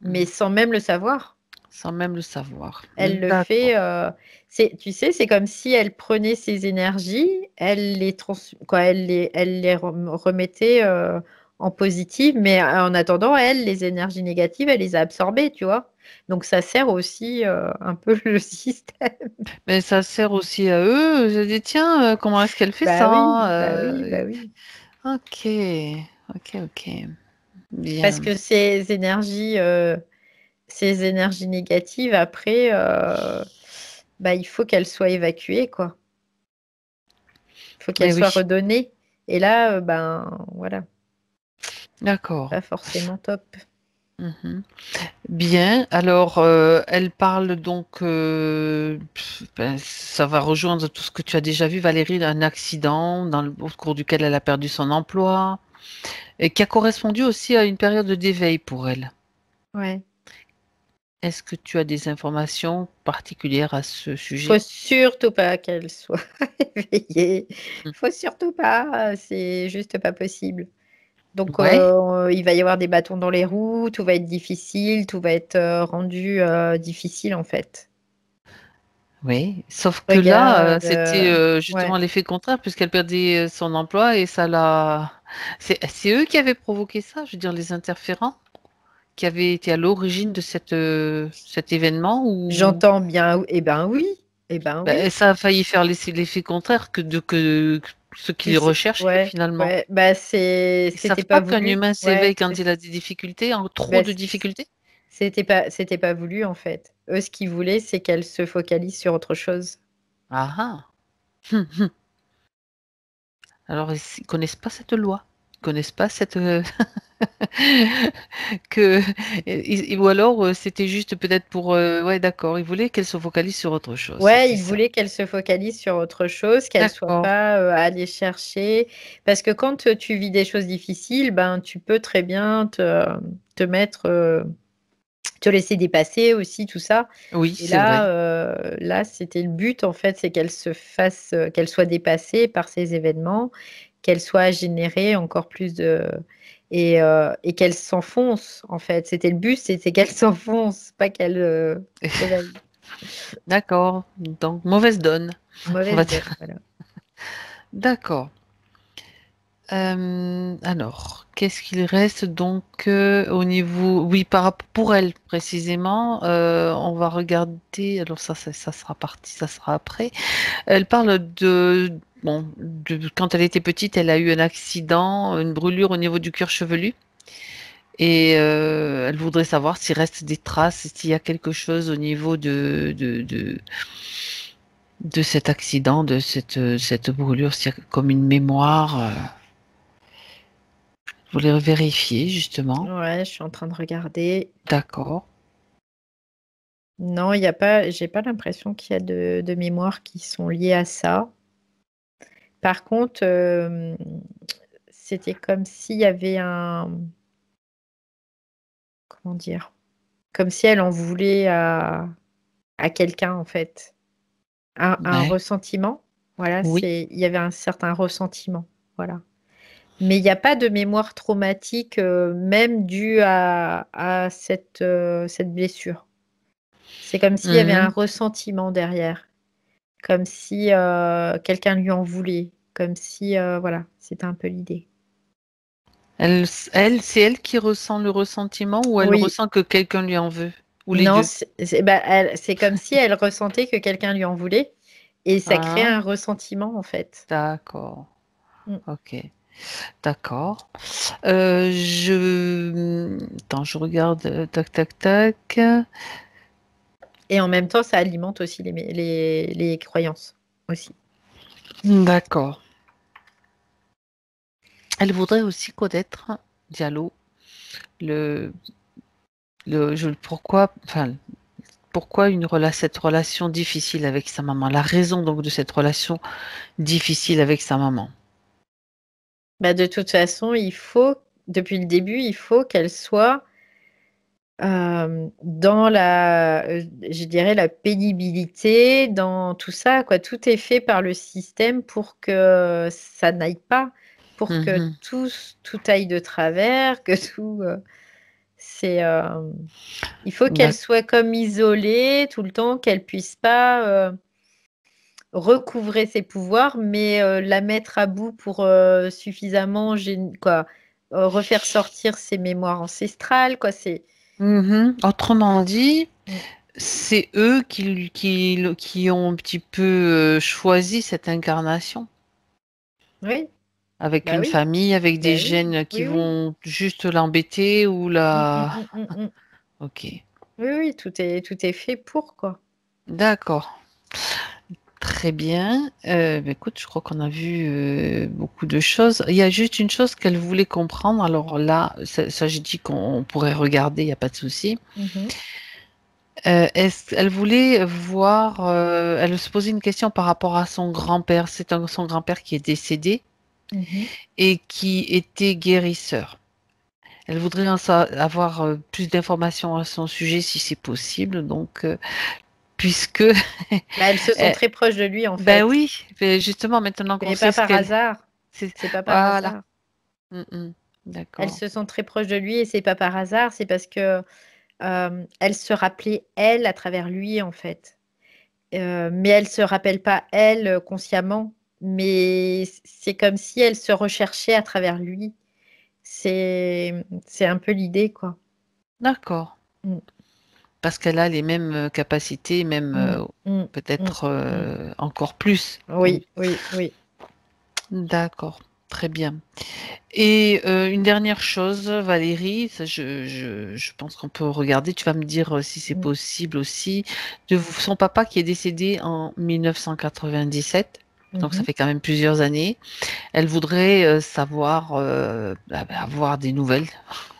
mais Hmm, sans même le savoir. sans même le savoir. Elle le D'accord. fait, tu sais, c'est comme si elle prenait ses énergies, elle les remettait en positive, mais en attendant, elle, les énergies négatives, elle les a absorbées, tu vois. Donc ça sert aussi un peu le système. Mais ça sert aussi à eux. Je dis, tiens, comment est-ce qu'elle fait Bah oui, ça? bah oui, bah oui. Ok, ok. Parce Bien. que ces énergies négatives, après, bah, il faut qu'elles soient évacuées, quoi. Il faut qu'elles Eh oui, soient redonnées. Et là, ben voilà, d'accord. pas forcément top. Mhm. Bien. Alors, elle parle donc, ben, ça va rejoindre tout ce que tu as déjà vu, Valérie, d'un accident au cours duquel elle a perdu son emploi et qui a correspondu aussi à une période d'éveil pour elle. Ouais. Est-ce que tu as des informations particulières à ce Faut sujet? surtout pas qu'elle soit éveillée. Mm. Faut surtout pas, c'est juste pas possible. Donc, Ouais, il va y avoir des bâtons dans les roues, tout va être difficile, tout va être rendu difficile en fait. oui. Sauf que là, Regarde, c'était ouais. justement l'effet contraire puisqu'elle perdait son emploi et ça l'a. C'est eux qui avaient provoqué ça, je veux dire, les interférents qui avaient été à l'origine de cet événement ou J'entends bien. Eh ben oui, eh ben oui. ben, ça a failli faire l'effet contraire que ce qu'ils recherchaient Ouais, finalement. ouais. Bah Ils c'était savent pas pas qu'un voulu. humain Ouais, s'éveille quand il a des difficultés, trop bah, de difficultés. c'était pas voulu en fait. Eux, ce qu'ils voulaient, c'est qu'elle se focalise sur autre chose. Ah ah. Alors ils connaissent pas cette loi, ils connaissent pas cette que ou alors c'était juste peut-être pour ouais d'accord, ils voulaient qu'elle se focalise sur autre chose, Ouais, c'était ils ça. voulaient qu'elle se focalise sur autre chose, qu'elle soit D'accord. pas aller chercher. Parce que quand tu vis des choses difficiles, ben tu peux très bien te mettre, te laisser dépasser aussi, tout ça. Oui, Et c'est vrai. là, c'était le but en fait, c'est qu'elle soit dépassée par ces événements, qu'elle soit générée encore plus de et qu'elle s'enfonce en fait. C'était le but, c'était qu'elle s'enfonce, pas qu'elle s'éveille. D'accord. Donc mauvaise donne, on va Mauvaise dire. donne, voilà. D'accord. Alors, qu'est-ce qu'il reste donc au niveau... Oui, pour elle précisément, on va regarder. Alors ça sera parti, ça sera après. Elle parle bon, quand elle était petite, elle a eu un accident, une brûlure au niveau du cuir chevelu. Et elle voudrait savoir s'il reste des traces, s'il y a quelque chose au niveau de cet accident, de cette brûlure, s'il y a comme une mémoire. Je voulais vérifier, justement. Ouais, je suis en train de regarder. D'accord. Non, il y a pas, j'ai pas l'impression qu'il y a de mémoires qui sont liées à ça. Par contre, c'était comme s'il y avait comment dire? Comme si elle en voulait à quelqu'un, en fait. Un Ouais. ressentiment. Voilà, Oui. il y avait un certain ressentiment. Voilà. Mais il y a pas de mémoire traumatique, même due à cette blessure. C'est comme s'il y avait un Mhm. ressentiment derrière. Comme si, quelqu'un lui en voulait, comme si, voilà, c'était un peu l'idée. C'est elle qui ressent le ressentiment ou elle Oui, ressent que quelqu'un lui en veut? Ou les non, deux? c'est comme si elle ressentait que quelqu'un lui en voulait et ça crée Ah, un ressentiment, en fait. d'accord. Mmh. Ok. D'accord. Attends, je regarde. Tac, tac, tac. Et en même temps, ça alimente aussi les croyances, aussi. D'accord. Elle voudrait aussi connaître, Diallo, le, pourquoi cette relation difficile avec sa maman, la raison donc de cette relation difficile avec sa maman. Bah, de toute façon, depuis le début, il faut qu'elle soit, dans je dirais la pénibilité, dans tout ça, quoi. Tout est fait par le système pour que ça n'aille pas, pour que Mhm. tout aille de travers, que tout. Il faut qu'elle D'ac- soit comme isolée tout le temps, qu'elle puisse pas recouvrer ses pouvoirs, mais la mettre à bout pour suffisamment, quoi, refaire sortir ses mémoires ancestrales, quoi. Mhm. Autrement dit, Mm. c'est eux qui ont un petit peu choisi cette incarnation, Oui, avec bah une oui, famille, avec des bah oui, gènes qui oui, oui. vont juste l'embêter ou Mm, mm, la... mm, mm, mm. Ok, Oui, oui, tout est fait pour, quoi. d'accord. Très bien. Bah, écoute, je crois qu'on a vu beaucoup de choses. Il y a juste une chose qu'elle voulait comprendre. Alors là, ça j'ai dit qu'on pourrait regarder, il n'y a pas de souci. Mhm, Elle voulait voir, elle se posait une question par rapport à son grand-père. Son grand-père qui est décédé mhm. et qui était guérisseur. Elle voudrait avoir plus d'informations à son sujet si c'est possible. Donc, puisque, Bah, elles se sont euh, très proches de lui, en ben fait. oui, ben justement, maintenant qu'on Mais sait pas ce par qu'elle, hasard. c'est, C'est pas par voilà. hasard. Mm, mm. Elles D'accord. se sont très proches de lui et c'est pas par hasard. C'est parce que elle se rappelait elle à travers lui, en fait. Mais elle se rappelle pas elle consciemment. Mais c'est comme si elle se recherchait à travers lui. C'est un peu l'idée, quoi. D'accord. Mm, Parce qu'elle a les mêmes capacités, même mm, mm, mm, peut-être mm. encore plus. Oui, oui, oui. D'accord. Très bien. Et une dernière chose, Valérie, ça, je pense qu'on peut regarder, tu vas me dire si c'est Mm, possible aussi, son papa qui est décédé en 1997, donc ça mhm. fait quand même plusieurs années. Elle voudrait savoir, avoir des nouvelles,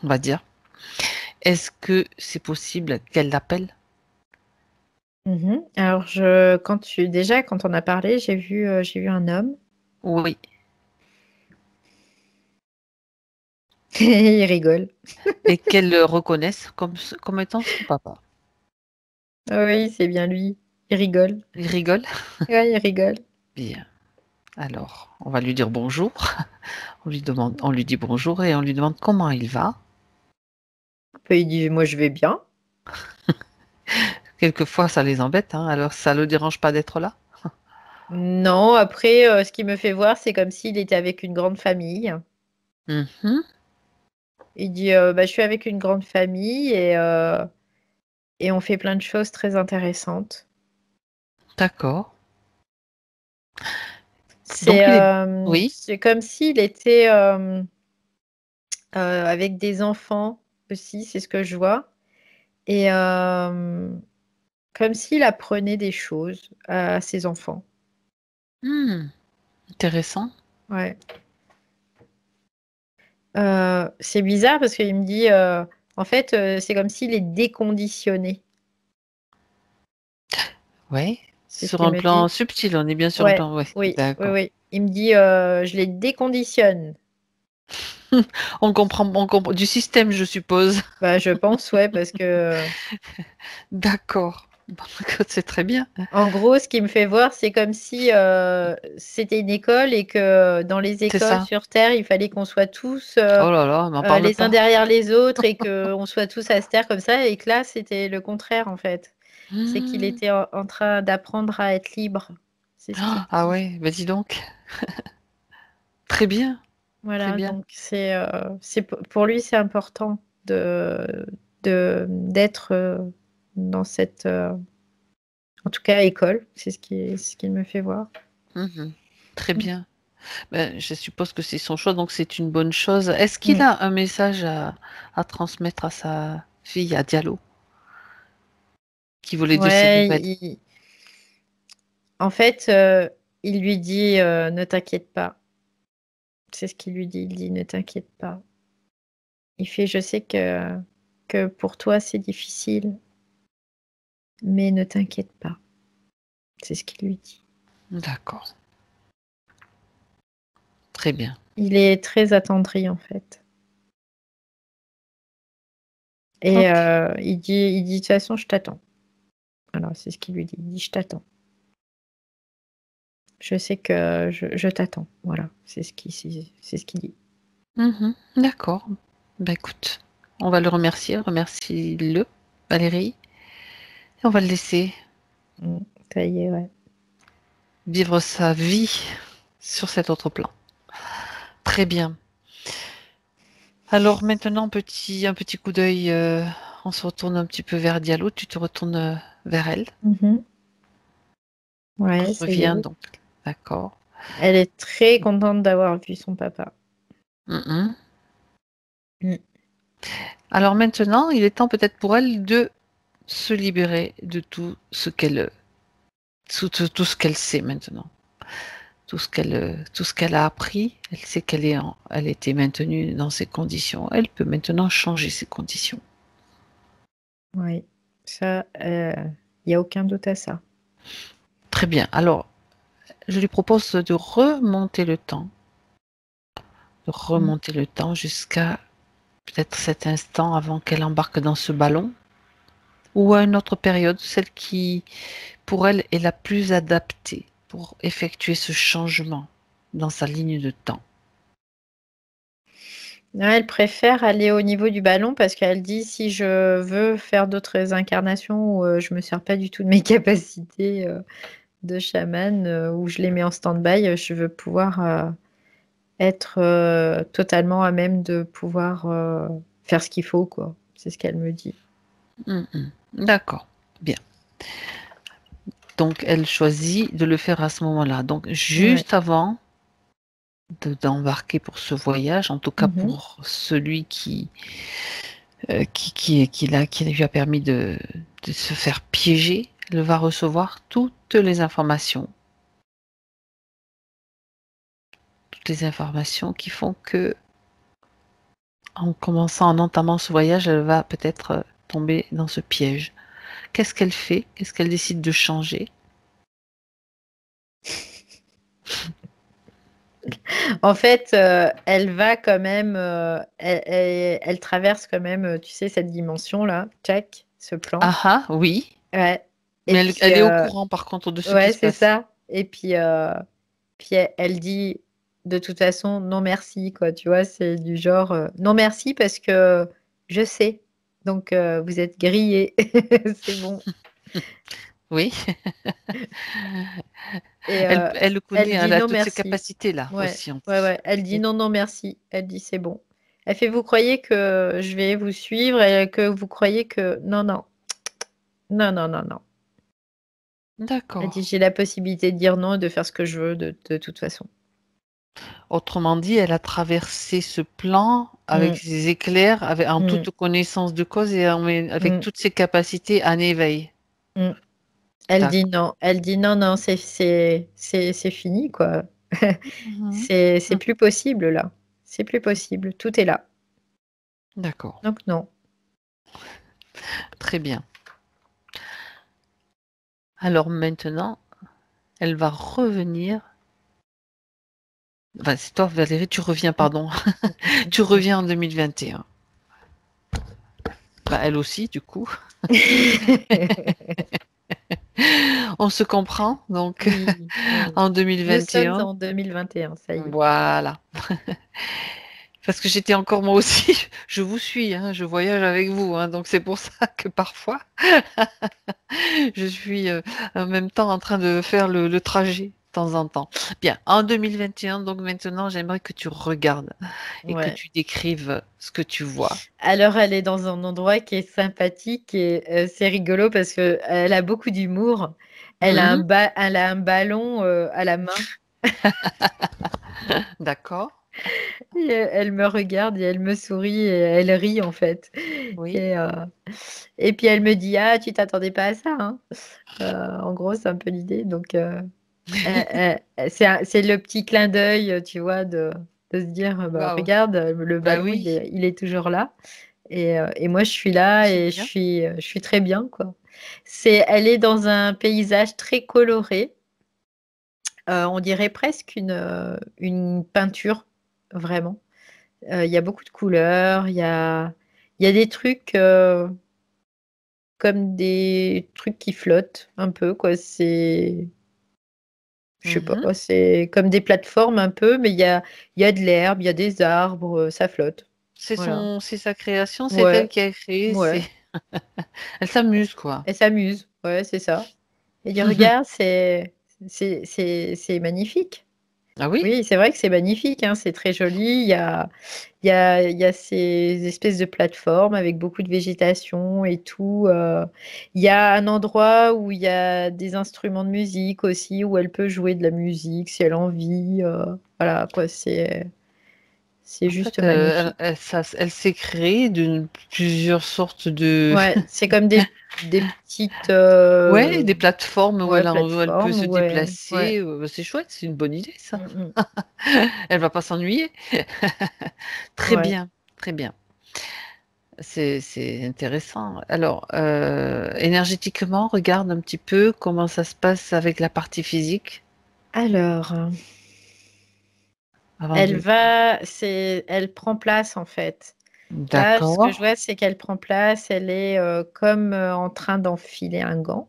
on va dire. Est-ce que c'est possible qu'elle l'appelle? Mhm. Alors, quand on a parlé, j'ai vu un homme. Oui. Il rigole. Et qu'elle le reconnaisse comme étant son papa. Ah oui, c'est bien lui. Il rigole. Il rigole? Ouais, il rigole. Bien. Alors, on va lui dire bonjour. On lui dit bonjour et on lui demande comment il va. Puis il dit, moi, je vais bien. Quelquefois, ça les embête, hein, alors ça ne le dérange pas d'être là. Non, après, ce qui me fait voir, c'est comme s'il était avec une grande famille. Mhm. Il dit, bah, je suis avec une grande famille et on fait plein de choses très intéressantes. D'accord. C'est Donc, il est... euh, Oui. c'est comme s'il était avec des enfants aussi, c'est ce que je vois. Et comme s'il apprenait des choses à ses enfants. Hmm, intéressant. Ouais. C'est bizarre parce qu'il me dit, en fait, c'est comme s'il est déconditionné. Oui. C'est ce Sur qu'il un me plan dit. subtil, on est bien sur le Ouais, plan. Oui, oui, oui, d'accord. oui. Il me dit, je les déconditionne. On comprend. Du système, je suppose. Bah, je pense, ouais, parce que, D'accord. Bon, écoute, c'est très bien. en gros, ce qui me fait voir, c'est comme si c'était une école et que dans les C'est écoles ça. sur Terre, il fallait qu'on soit tous Oh là là, m'en parle les uns pas. derrière les autres et qu'on soit tous à se taire comme ça. Et que là, c'était le contraire, en fait. C'est qu'il Hmm. était en train d'apprendre à être libre. C'est ce qu'il me Ah dit. ouais, bah dis donc. Très bien, très Voilà, bien. donc pour lui, c'est important d'être dans cette, en tout cas, école. C'est ce qu'il me fait voir. Mhm. Très Mm. bien. Ben, je suppose que c'est son choix, donc c'est une bonne chose. Est-ce qu'il Mm. a un message à transmettre à sa fille, à Diallo, qui voulait de ses Ouais, nouvelles? en fait, il lui dit ne t'inquiète pas. C'est ce qu'il lui dit. Il dit ne t'inquiète pas. Il fait je sais que pour toi c'est difficile, mais ne t'inquiète pas. C'est ce qu'il lui dit. D'accord, très bien. Il est très attendri en fait. Et Ok. il dit, de toute façon, je t'attends. Alors, c'est ce qu'il lui dit. Il dit, je t'attends. Je sais que je t'attends. Voilà, c'est ce qu'il dit. Mhm. D'accord. Ben écoute, on va le remercier. Remercie-le, Valérie. Et on va le laisser Mm, ça y est, ouais. vivre sa vie sur cet autre plan. Très bien. Alors maintenant, un petit coup d'œil. On se retourne un petit peu vers Diallo. Tu te retournes vers elle. Mhm. Ouais, ça y Reviens est. donc. D'accord. Elle est très contente d'avoir vu son papa. Mhm. Mm. Alors maintenant, il est temps peut-être pour elle de se libérer de tout ce qu'elle sait maintenant. Tout ce qu'elle a appris. Elle sait elle était maintenue dans ces conditions. Elle peut maintenant changer ces conditions. Oui, ça, il n'y a aucun doute à ça. Très bien. Alors, je lui propose de Mm. remonter le temps jusqu'à peut-être cet instant avant qu'elle embarque dans ce ballon, ou à une autre période, celle qui, pour elle, est la plus adaptée pour effectuer ce changement dans sa ligne de temps. Non, elle préfère aller au niveau du ballon parce qu'elle dit si je veux faire d'autres incarnations où je me sers pas du tout de mes capacités de chaman, où je les mets en stand-by, je veux pouvoir être totalement à même de pouvoir faire ce qu'il faut, quoi. C'est ce qu'elle me dit. Mhm. D'accord. Bien. Donc, elle choisit de le faire à ce moment-là. Donc, Ouais. juste avant d'embarquer pour ce voyage, en tout cas Mhm. pour celui qui lui a permis de se faire piéger, elle va recevoir toutes les informations qui font que, en entamant ce voyage, elle va peut-être tomber dans ce piège. Qu'est-ce qu'elle fait? Qu'est-ce qu'elle décide de changer? En fait, elle va quand même, elle traverse quand même, tu sais, cette dimension-là, check, ce plan. Ah ah, oui. Ouais. Et Mais puis, elle est au courant par contre de ce qui ouais, se c'est passe. ça. Et puis, elle dit de toute façon non merci, quoi. Tu vois, c'est du genre non merci parce que je sais. Donc, vous êtes grillés. C'est bon. Oui. Et Elle le elle connaît, elle dit a non toutes ces merci. capacités-là Ouais, aussi en ouais, plus. ouais. Elle dit Oui. non, non merci. Elle dit c'est bon. Elle fait vous croyez que je vais vous suivre et que vous croyez que non, non, non, non, non, non. Elle dit D'accord. j'ai la possibilité de dire non et de faire ce que je veux de toute façon. Autrement dit, elle a traversé ce plan avec Mm, ses éclairs, en mm, toute connaissance de cause et avec mm, toutes ses capacités en éveil. mm. Elle dit D'accord. non. Elle dit non, non, c'est fini, quoi. Mhm. C'est Mhm. plus possible là. C'est plus possible. Tout est là. D'accord. Donc non. Très bien. Alors maintenant, elle va revenir. Enfin, c'est toi, Valérie, tu reviens, pardon. Tu reviens en 2021. Bah, elle aussi, du coup. On se comprend, donc, Oui, oui. en Nous sommes 2021. en 2021, ça y est. Voilà. Parce que j'étais encore moi aussi, je vous suis, hein, je voyage avec vous, hein, donc c'est pour ça que parfois je suis en même temps en train de faire le trajet de temps en temps. Bien, en 2021, donc maintenant j'aimerais que tu regardes et que Ouais. tu décrives ce que tu vois. Alors, elle est dans un endroit qui est sympathique et c'est rigolo parce que elle a beaucoup d'humour. Mhm. Elle a un ballon à la main. D'accord, Et elle me regarde et elle me sourit et elle rit en fait. oui. Et, et puis elle me dit, ah, tu t'attendais pas à ça, hein. En gros, c'est un peu l'idée. Donc, c'est le petit clin d'œil, tu vois, de se dire, bah, Waouh. regarde, le Bah ballon, oui, il est toujours là. Et moi, je suis là c'est et bien. je suis très bien, quoi. Elle est dans un paysage très coloré. On dirait presque une peinture, vraiment. Il y a beaucoup de couleurs, il y a des trucs comme des trucs qui flottent un peu, quoi. Je sais pas, c'est comme des plateformes un peu, mais il y a de l'herbe, il y a des arbres, ça flotte. Voilà. C'est sa création, c'est elle Ouais, qui a créé, ouais. elle s'amuse, quoi. Elle s'amuse. Ouais, c'est ça. Et dit: «Regarde, c'est magnifique». Ah oui? Oui, c'est vrai que c'est magnifique, hein, c'est très joli. Il y a ces espèces de plateformes avec beaucoup de végétation et tout. Il y a un endroit où il y a des instruments de musique aussi, où elle peut jouer de la musique si elle a envie. Voilà, quoi, c'est En juste fait, magnifique. elle s'est créée de plusieurs sortes de Ouais, c'est comme des petites ouais, des plateformes ouais, où elle peut plateformes. se Ouais, ouais. déplacer, c'est chouette, c'est une bonne idée ça. Mm, Elle va pas s'ennuyer. Très ouais. bien, très bien. C'est intéressant. Alors, énergétiquement, regarde un petit peu comment ça se passe avec la partie physique Alors. avant de Elle prend place en fait. Là, ce que d'accord. je vois, c'est qu'elle prend place, elle est comme en train d'enfiler un gant.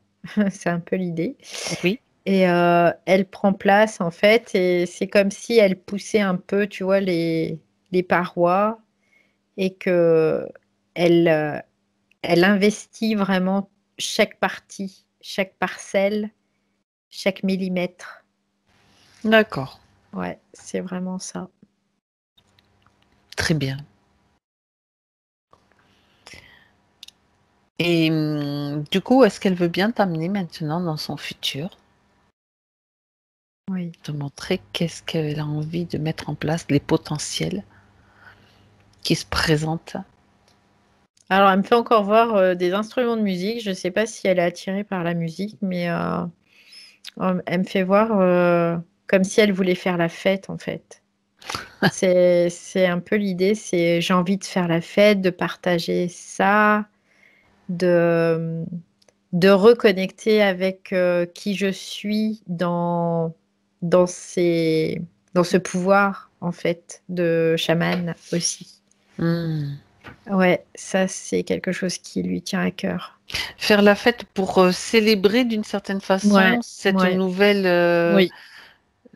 C'est un peu l'idée. Oui. Et elle prend place en fait, et c'est comme si elle poussait un peu, tu vois, les parois, et que elle, elle investit vraiment chaque partie, chaque parcelle, chaque millimètre. D'accord. Ouais, c'est vraiment ça. Très bien. Et du coup, est-ce qu'elle veut bien t'amener maintenant dans son futur, Oui. te montrer qu'est-ce qu'elle a envie de mettre en place, les potentiels qui se présentent? Alors, elle me fait encore voir des instruments de musique. Je ne sais pas si elle est attirée par la musique, mais elle me fait voir comme si elle voulait faire la fête, en fait. C'est un peu l'idée, c'est j'ai envie de faire la fête, de partager ça, de, de reconnecter avec qui je suis dans, ces, dans ce pouvoir, en fait, de chaman aussi. Hmm. Ouais, ça, c'est quelque chose qui lui tient à cœur. Faire la fête pour célébrer d'une certaine Ouais, façon ouais, oui,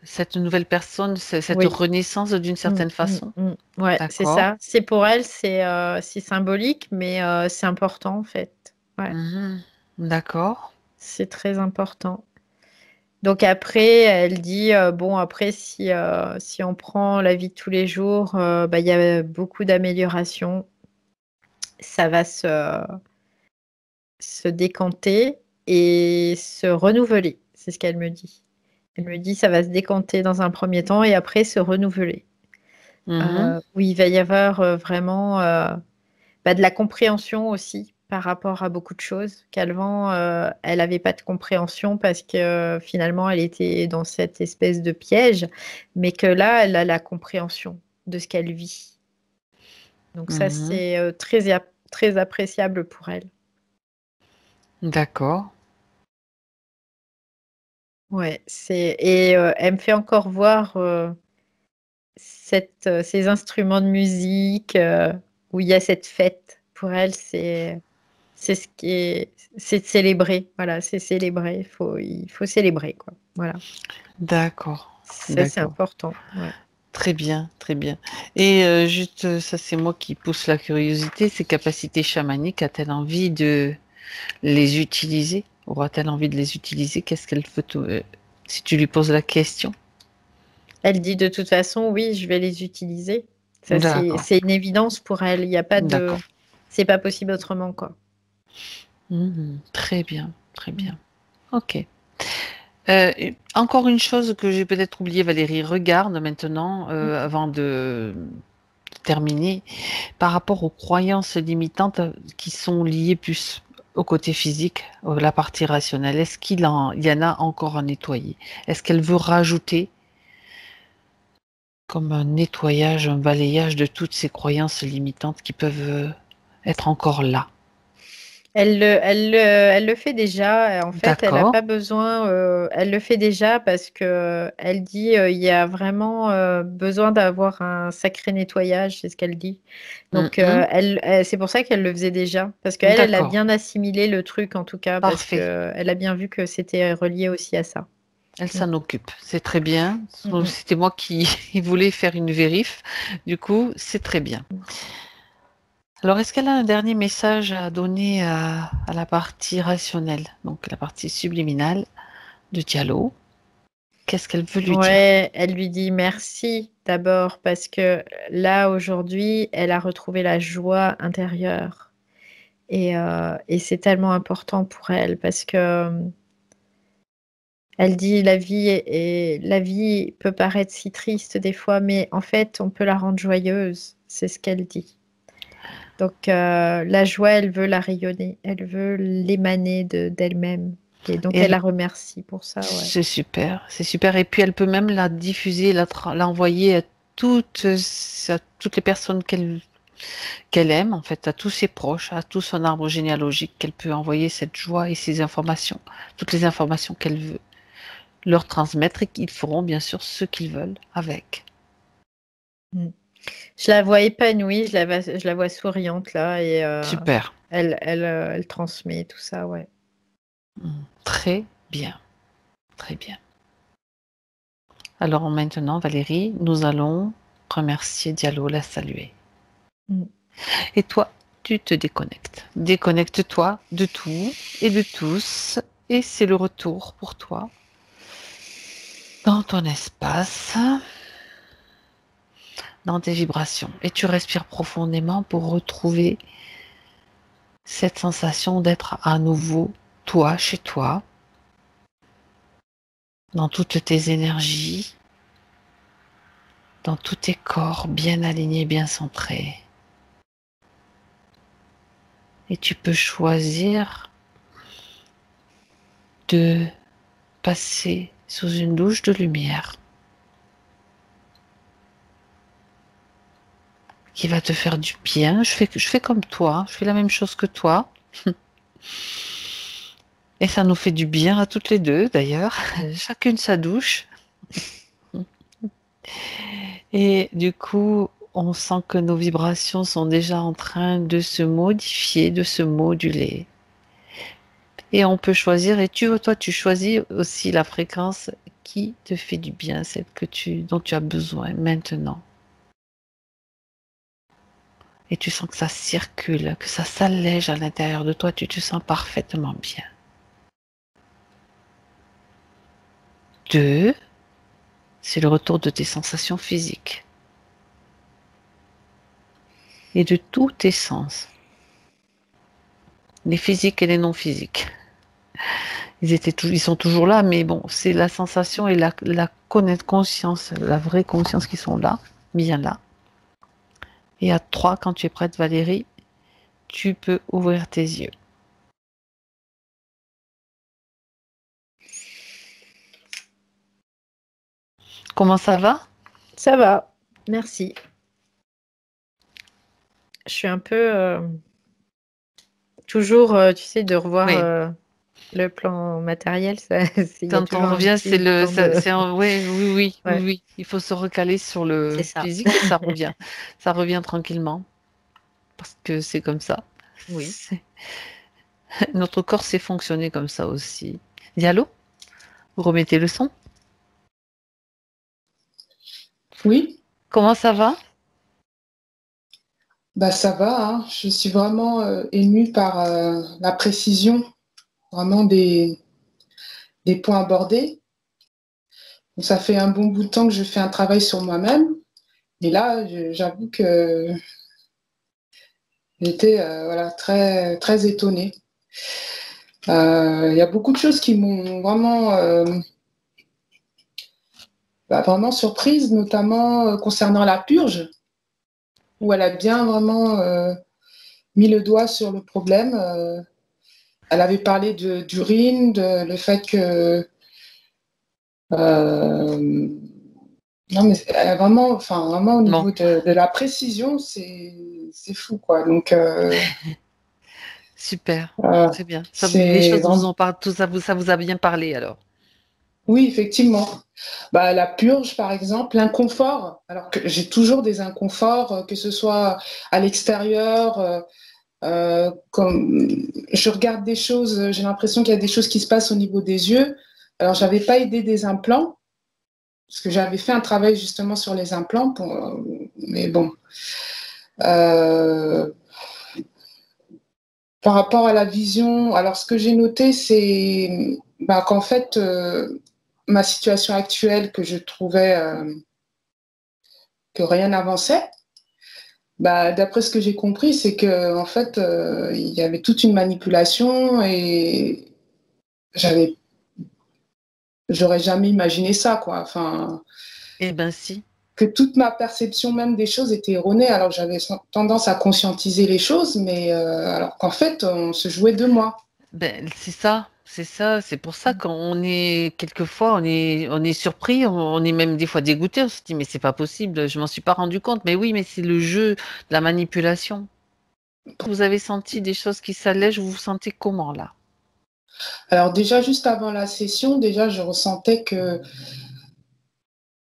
cette nouvelle personne, cette oui. renaissance d'une certaine façon. Ouais, c'est D'accord. ça. C'est pour elle, c'est symbolique, mais c'est important en fait. Ouais, Mhm. D'accord. c'est très important. Donc après, elle dit, bon, après, si on prend la vie de tous les jours, bah, il y a beaucoup d'améliorations. Ça va se décanter et se renouveler. C'est ce qu'elle me dit. Elle me dit, ça va se décanter dans un premier temps et après se renouveler. Mhm. Où il va y avoir vraiment bah, de la compréhension aussi par rapport à beaucoup de choses. Qu'avant, elle n'avait pas de compréhension parce que finalement, elle était dans cette espèce de piège, mais que là, elle a la compréhension de ce qu'elle vit. Donc ça, Mhm. c'est très appréciable pour elle. D'accord. Ouais, et elle me fait encore voir ces instruments de musique où il y a cette fête. Pour elle, c'est ce qui est, c'est de célébrer. Voilà, c'est célébrer. Il faut célébrer, quoi. Voilà. D'accord. Ça, c'est D'accord. important. Ouais. Très bien, très bien. Et juste, ça c'est moi qui pousse la curiosité, ces capacités chamaniques, a-t-elle envie de les utiliser? Aura-t-elle envie de les utiliser? Qu'est-ce qu'elle veut si tu lui poses la question? Elle dit de toute façon, oui, je vais les utiliser. Ça, c'est, D'accord, c'est une évidence pour elle. Il n'y a pas de, d'accord. c'est pas possible autrement, quoi. Mhm. Très bien, très Mm. bien. Ok. Encore une chose que j'ai peut-être oublié, Valérie, regarde maintenant, avant de terminer, par rapport aux croyances limitantes qui sont liées plus au côté physique, la partie rationnelle. Est-ce il y en a encore à nettoyer? Est-ce qu'elle veut rajouter comme un nettoyage, un balayage de toutes ces croyances limitantes qui peuvent être encore là? Elle le fait déjà. En fait, elle n'a D'accord. pas besoin. Elle le fait déjà parce que elle dit il y a vraiment besoin d'avoir un sacré nettoyage, c'est ce qu'elle dit. Donc, Mhm. c'est pour ça qu'elle le faisait déjà. Parce qu'elle, elle a D'accord. bien assimilé le truc, en tout cas, parce Parfait. qu'elle a bien vu que c'était relié aussi à ça. Elle Mm, s'en occupe. C'est très bien. mm, mm. C'était moi qui voulais faire une vérif. Du coup, c'est très bien. Alors, est-ce qu'elle a un dernier message à donner à la partie rationnelle, donc la partie subliminale de Diallo? Qu'est-ce qu'elle veut lui dire? Ouais, elle lui dit merci d'abord parce que là, aujourd'hui, elle a retrouvé la joie intérieure. Et c'est tellement important pour elle parce que elle dit la vie peut paraître si triste des fois, mais en fait, on peut la rendre joyeuse. C'est ce qu'elle dit. Donc, la joie, elle veut la rayonner, elle veut l'émaner d'elle-même. Et Et donc, elle elle, la remercie pour ça, ouais. c'est super, c'est super. Et puis, elle peut même la diffuser, l'envoyer à toutes les personnes qu'elle aime, en fait, à tous ses proches, à tout son arbre généalogique, qu'elle peut envoyer cette joie et ces informations, toutes les informations qu'elle veut leur transmettre et qu'ils feront bien sûr ce qu'ils veulent avec. Mm. Je la vois épanouie, je la vois souriante là, et Super. elle transmet tout ça, ouais. Très bien, très bien. Alors maintenant, Valérie, nous allons remercier Diallo, la saluer. Mm. Et toi, tu te déconnectes. Déconnecte-toi de tout et de tous. Et c'est le retour pour toi dans ton espace, dans tes vibrations. Et tu respires profondément pour retrouver cette sensation d'être à nouveau toi, chez toi, dans toutes tes énergies, dans tous tes corps bien alignés, bien centrés. Et tu peux choisir de passer sous une douche de lumière qui va te faire du bien. Je fais comme toi, je fais la même chose que toi. Et ça nous fait du bien à toutes les deux d'ailleurs, Oui. chacune sa douche. Et du coup, on sent que nos vibrations sont déjà en train de se modifier, de se moduler. Et on peut choisir, et toi, tu choisis aussi la fréquence qui te fait du bien, celle dont tu as besoin maintenant. Et tu sens que ça circule, que ça s'allège à l'intérieur de toi, tu te sens parfaitement bien. 2, c'est le retour de tes sensations physiques et de tous tes sens, les physiques et les non physiques. Ils sont toujours là, mais bon, c'est la sensation et la conscience, la vraie conscience qui sont là, bien là. Et à 3, quand tu es prête, Valérie, tu peux ouvrir tes yeux. Comment ça va? Ça va, merci. Je suis un peu toujours, tu sais, de revoir Oui. le plan matériel, il y a Quand on toujours un revient, petit temps de... ouais, oui, oui, oui, Ouais, oui. Il faut se recaler sur c'est le ça. physique et ça revient. Ça revient tranquillement parce que c'est comme ça. Oui. Notre corps sait fonctionner comme ça aussi. Diallo, vous remettez le son. Oui, Comment ça va? bah ça va, hein. Je suis vraiment émue par la précision vraiment des points abordés. Donc, ça fait un bon bout de temps que je fais un travail sur moi-même. Et là, j'avoue que j'étais voilà, très, très étonnée. Il y a beaucoup de choses qui m'ont vraiment surprise, notamment concernant la purge, où elle a bien vraiment mis le doigt sur le problème. Elle avait parlé d'urine, le fait que euh, non mais vraiment, enfin vraiment au Bon, niveau de la précision, c'est fou quoi. Donc Super, Euh, très bien. Les c'est choses vous vraiment... ont pas, tout ça, ça vous a bien parlé alors. Oui, effectivement. Bah, la purge, par exemple, l'inconfort, alors que j'ai toujours des inconforts, que ce soit à l'extérieur, comme je regarde des choses, j'ai l'impression qu'il y a des choses qui se passent au niveau des yeux. Alors, j'avais pas idée des implants, parce que j'avais fait un travail justement sur les implants, mais bon. Euh, Par rapport à la vision, alors ce que j'ai noté, c'est bah, qu'en fait, ma situation actuelle, que je trouvais que rien n'avançait, bah, d'après ce que j'ai compris, c'est que en fait, il y avait toute une manipulation et j'avais, j'aurais jamais imaginé ça, quoi. Enfin, Eh ben si. que toute ma perception même des choses était erronée. Alors j'avais tendance à conscientiser les choses, mais alors qu'en fait, on se jouait de moi. Ben, c'est ça, c'est ça, c'est pour ça qu'on est quelquefois on est surpris, on est même des fois dégoûté, on se dit mais c'est pas possible, je m'en suis pas rendu compte. Mais oui, mais c'est le jeu de la manipulation. Vous avez senti des choses qui s'allègent, vous vous sentez comment là? Alors déjà, juste avant la session, déjà, je ressentais que,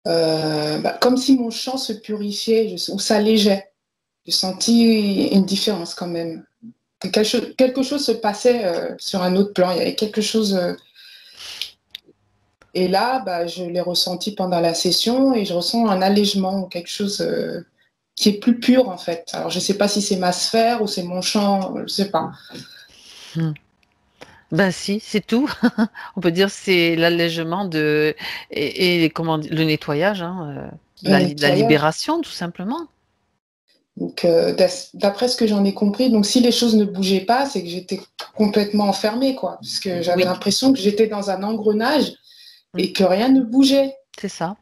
bah, comme si mon chant se purifiait ou s'allégeait. J'ai senti une différence quand même. Que quelque chose se passait sur un autre plan. Il y avait quelque chose. Et là, bah, je l'ai ressenti pendant la session et je ressens un allègement ou quelque chose qui est plus pur en fait. Alors, je ne sais pas si c'est ma sphère ou c'est mon chant, je ne sais pas. Hmm. Ben si, c'est tout. On peut dire c'est l'allègement de et comment le nettoyage, hein, Le la nettoyage. libération tout simplement. Donc, d'après ce que j'en ai compris, donc si les choses ne bougeaient pas, c'est que j'étais complètement enfermée, quoi. Parce que j'avais Oui, l'impression que j'étais dans un engrenage hmm, et que rien ne bougeait. c'est ça.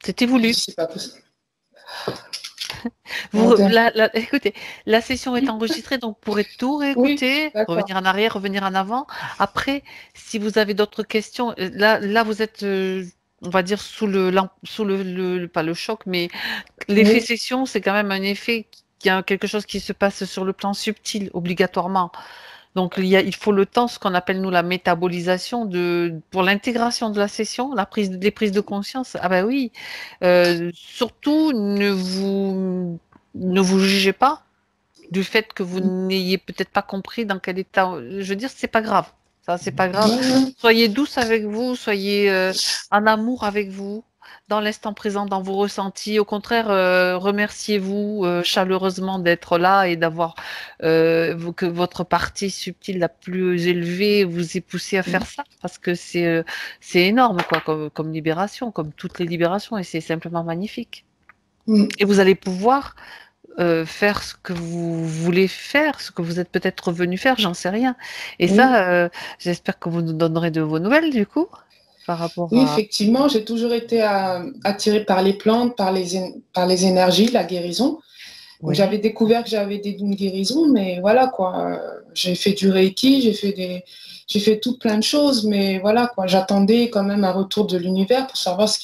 C'était Je voulu. sais pas possible. Écoutez, la session est enregistrée, donc vous pourrez tout Oui, réécouter, d'accord. revenir en arrière, revenir en avant. Après, si vous avez d'autres questions, là, vous êtes, on va dire, sous pas le choc, mais l'effet Oui, session, c'est quand même un effet qui a quelque chose qui se passe sur le plan subtil, obligatoirement. Donc, il faut le temps, ce qu'on appelle nous la métabolisation pour l'intégration de la session, les prises de conscience. Ah ben oui, surtout ne vous jugez pas du fait que vous n'ayez peut-être pas compris dans quel état. Je veux dire, c'est pas grave. Ça, c'est pas grave. ouais, Soyez douce avec vous, soyez en amour avec vous, dans l'instant présent, dans vos ressentis. Au contraire, remerciez-vous chaleureusement d'être là et d'avoir que votre partie subtile la plus élevée vous ait poussé à faire ça, parce que c'est énorme quoi, comme libération, comme toutes les libérations, et c'est simplement magnifique. ouais. Et vous allez pouvoir faire ce que vous voulez faire, ce que vous êtes peut-être venu faire, j'en sais rien. Et Oui, ça, j'espère que vous nous donnerez de vos nouvelles, du coup, par rapport oui, à... effectivement, j'ai toujours été attirée par les plantes, par les énergies, la guérison. Donc, Oui. j'avais découvert que j'avais des dons de guérison, mais voilà quoi. J'ai fait du Reiki, j'ai fait tout plein de choses, mais voilà quoi. J'attendais quand même un retour de l'univers pour savoir ce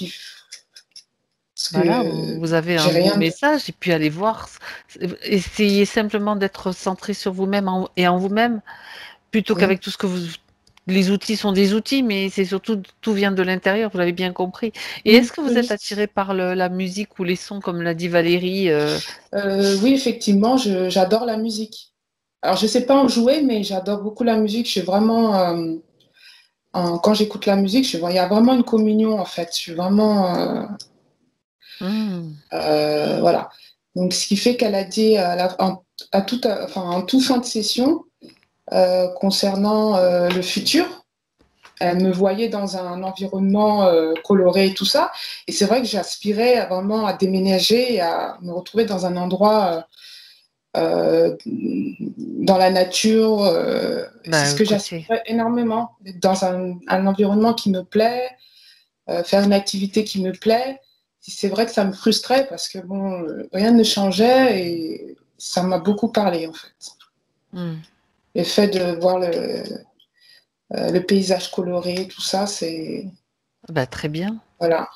Voilà, que vous avez j'ai un beau rien. message, et puis allez voir, essayez simplement d'être centré sur vous-même et en vous-même, plutôt Oui, qu'avec tout ce que vous... Les outils sont des outils, mais c'est surtout, tout vient de l'intérieur, vous l'avez bien compris. Et est-ce oui, que vous êtes oui. attiré par la musique ou les sons, comme l'a dit Valérie Oui, effectivement, j'adore la musique. Alors, je sais pas en jouer, mais j'adore beaucoup la musique. Je suis vraiment, quand j'écoute la musique, il y a vraiment une communion en fait. Je suis vraiment, hmm, voilà. Donc, ce qui fait qu'elle a dit enfin, en tout fin de session concernant le futur, elle me voyait dans un environnement coloré et tout ça. Et c'est vrai que vraiment à déménager et à me retrouver dans un endroit dans la nature. C'est bah ce que écoutez. j'aspirais énormément, d'être dans un environnement qui me plaît, faire une activité qui me plaît. C'est vrai que ça me frustrait parce que bon, rien ne changeait et ça m'a beaucoup parlé en fait. Hmm. Le fait de voir le paysage coloré, tout ça, c'est Bah, très bien. voilà.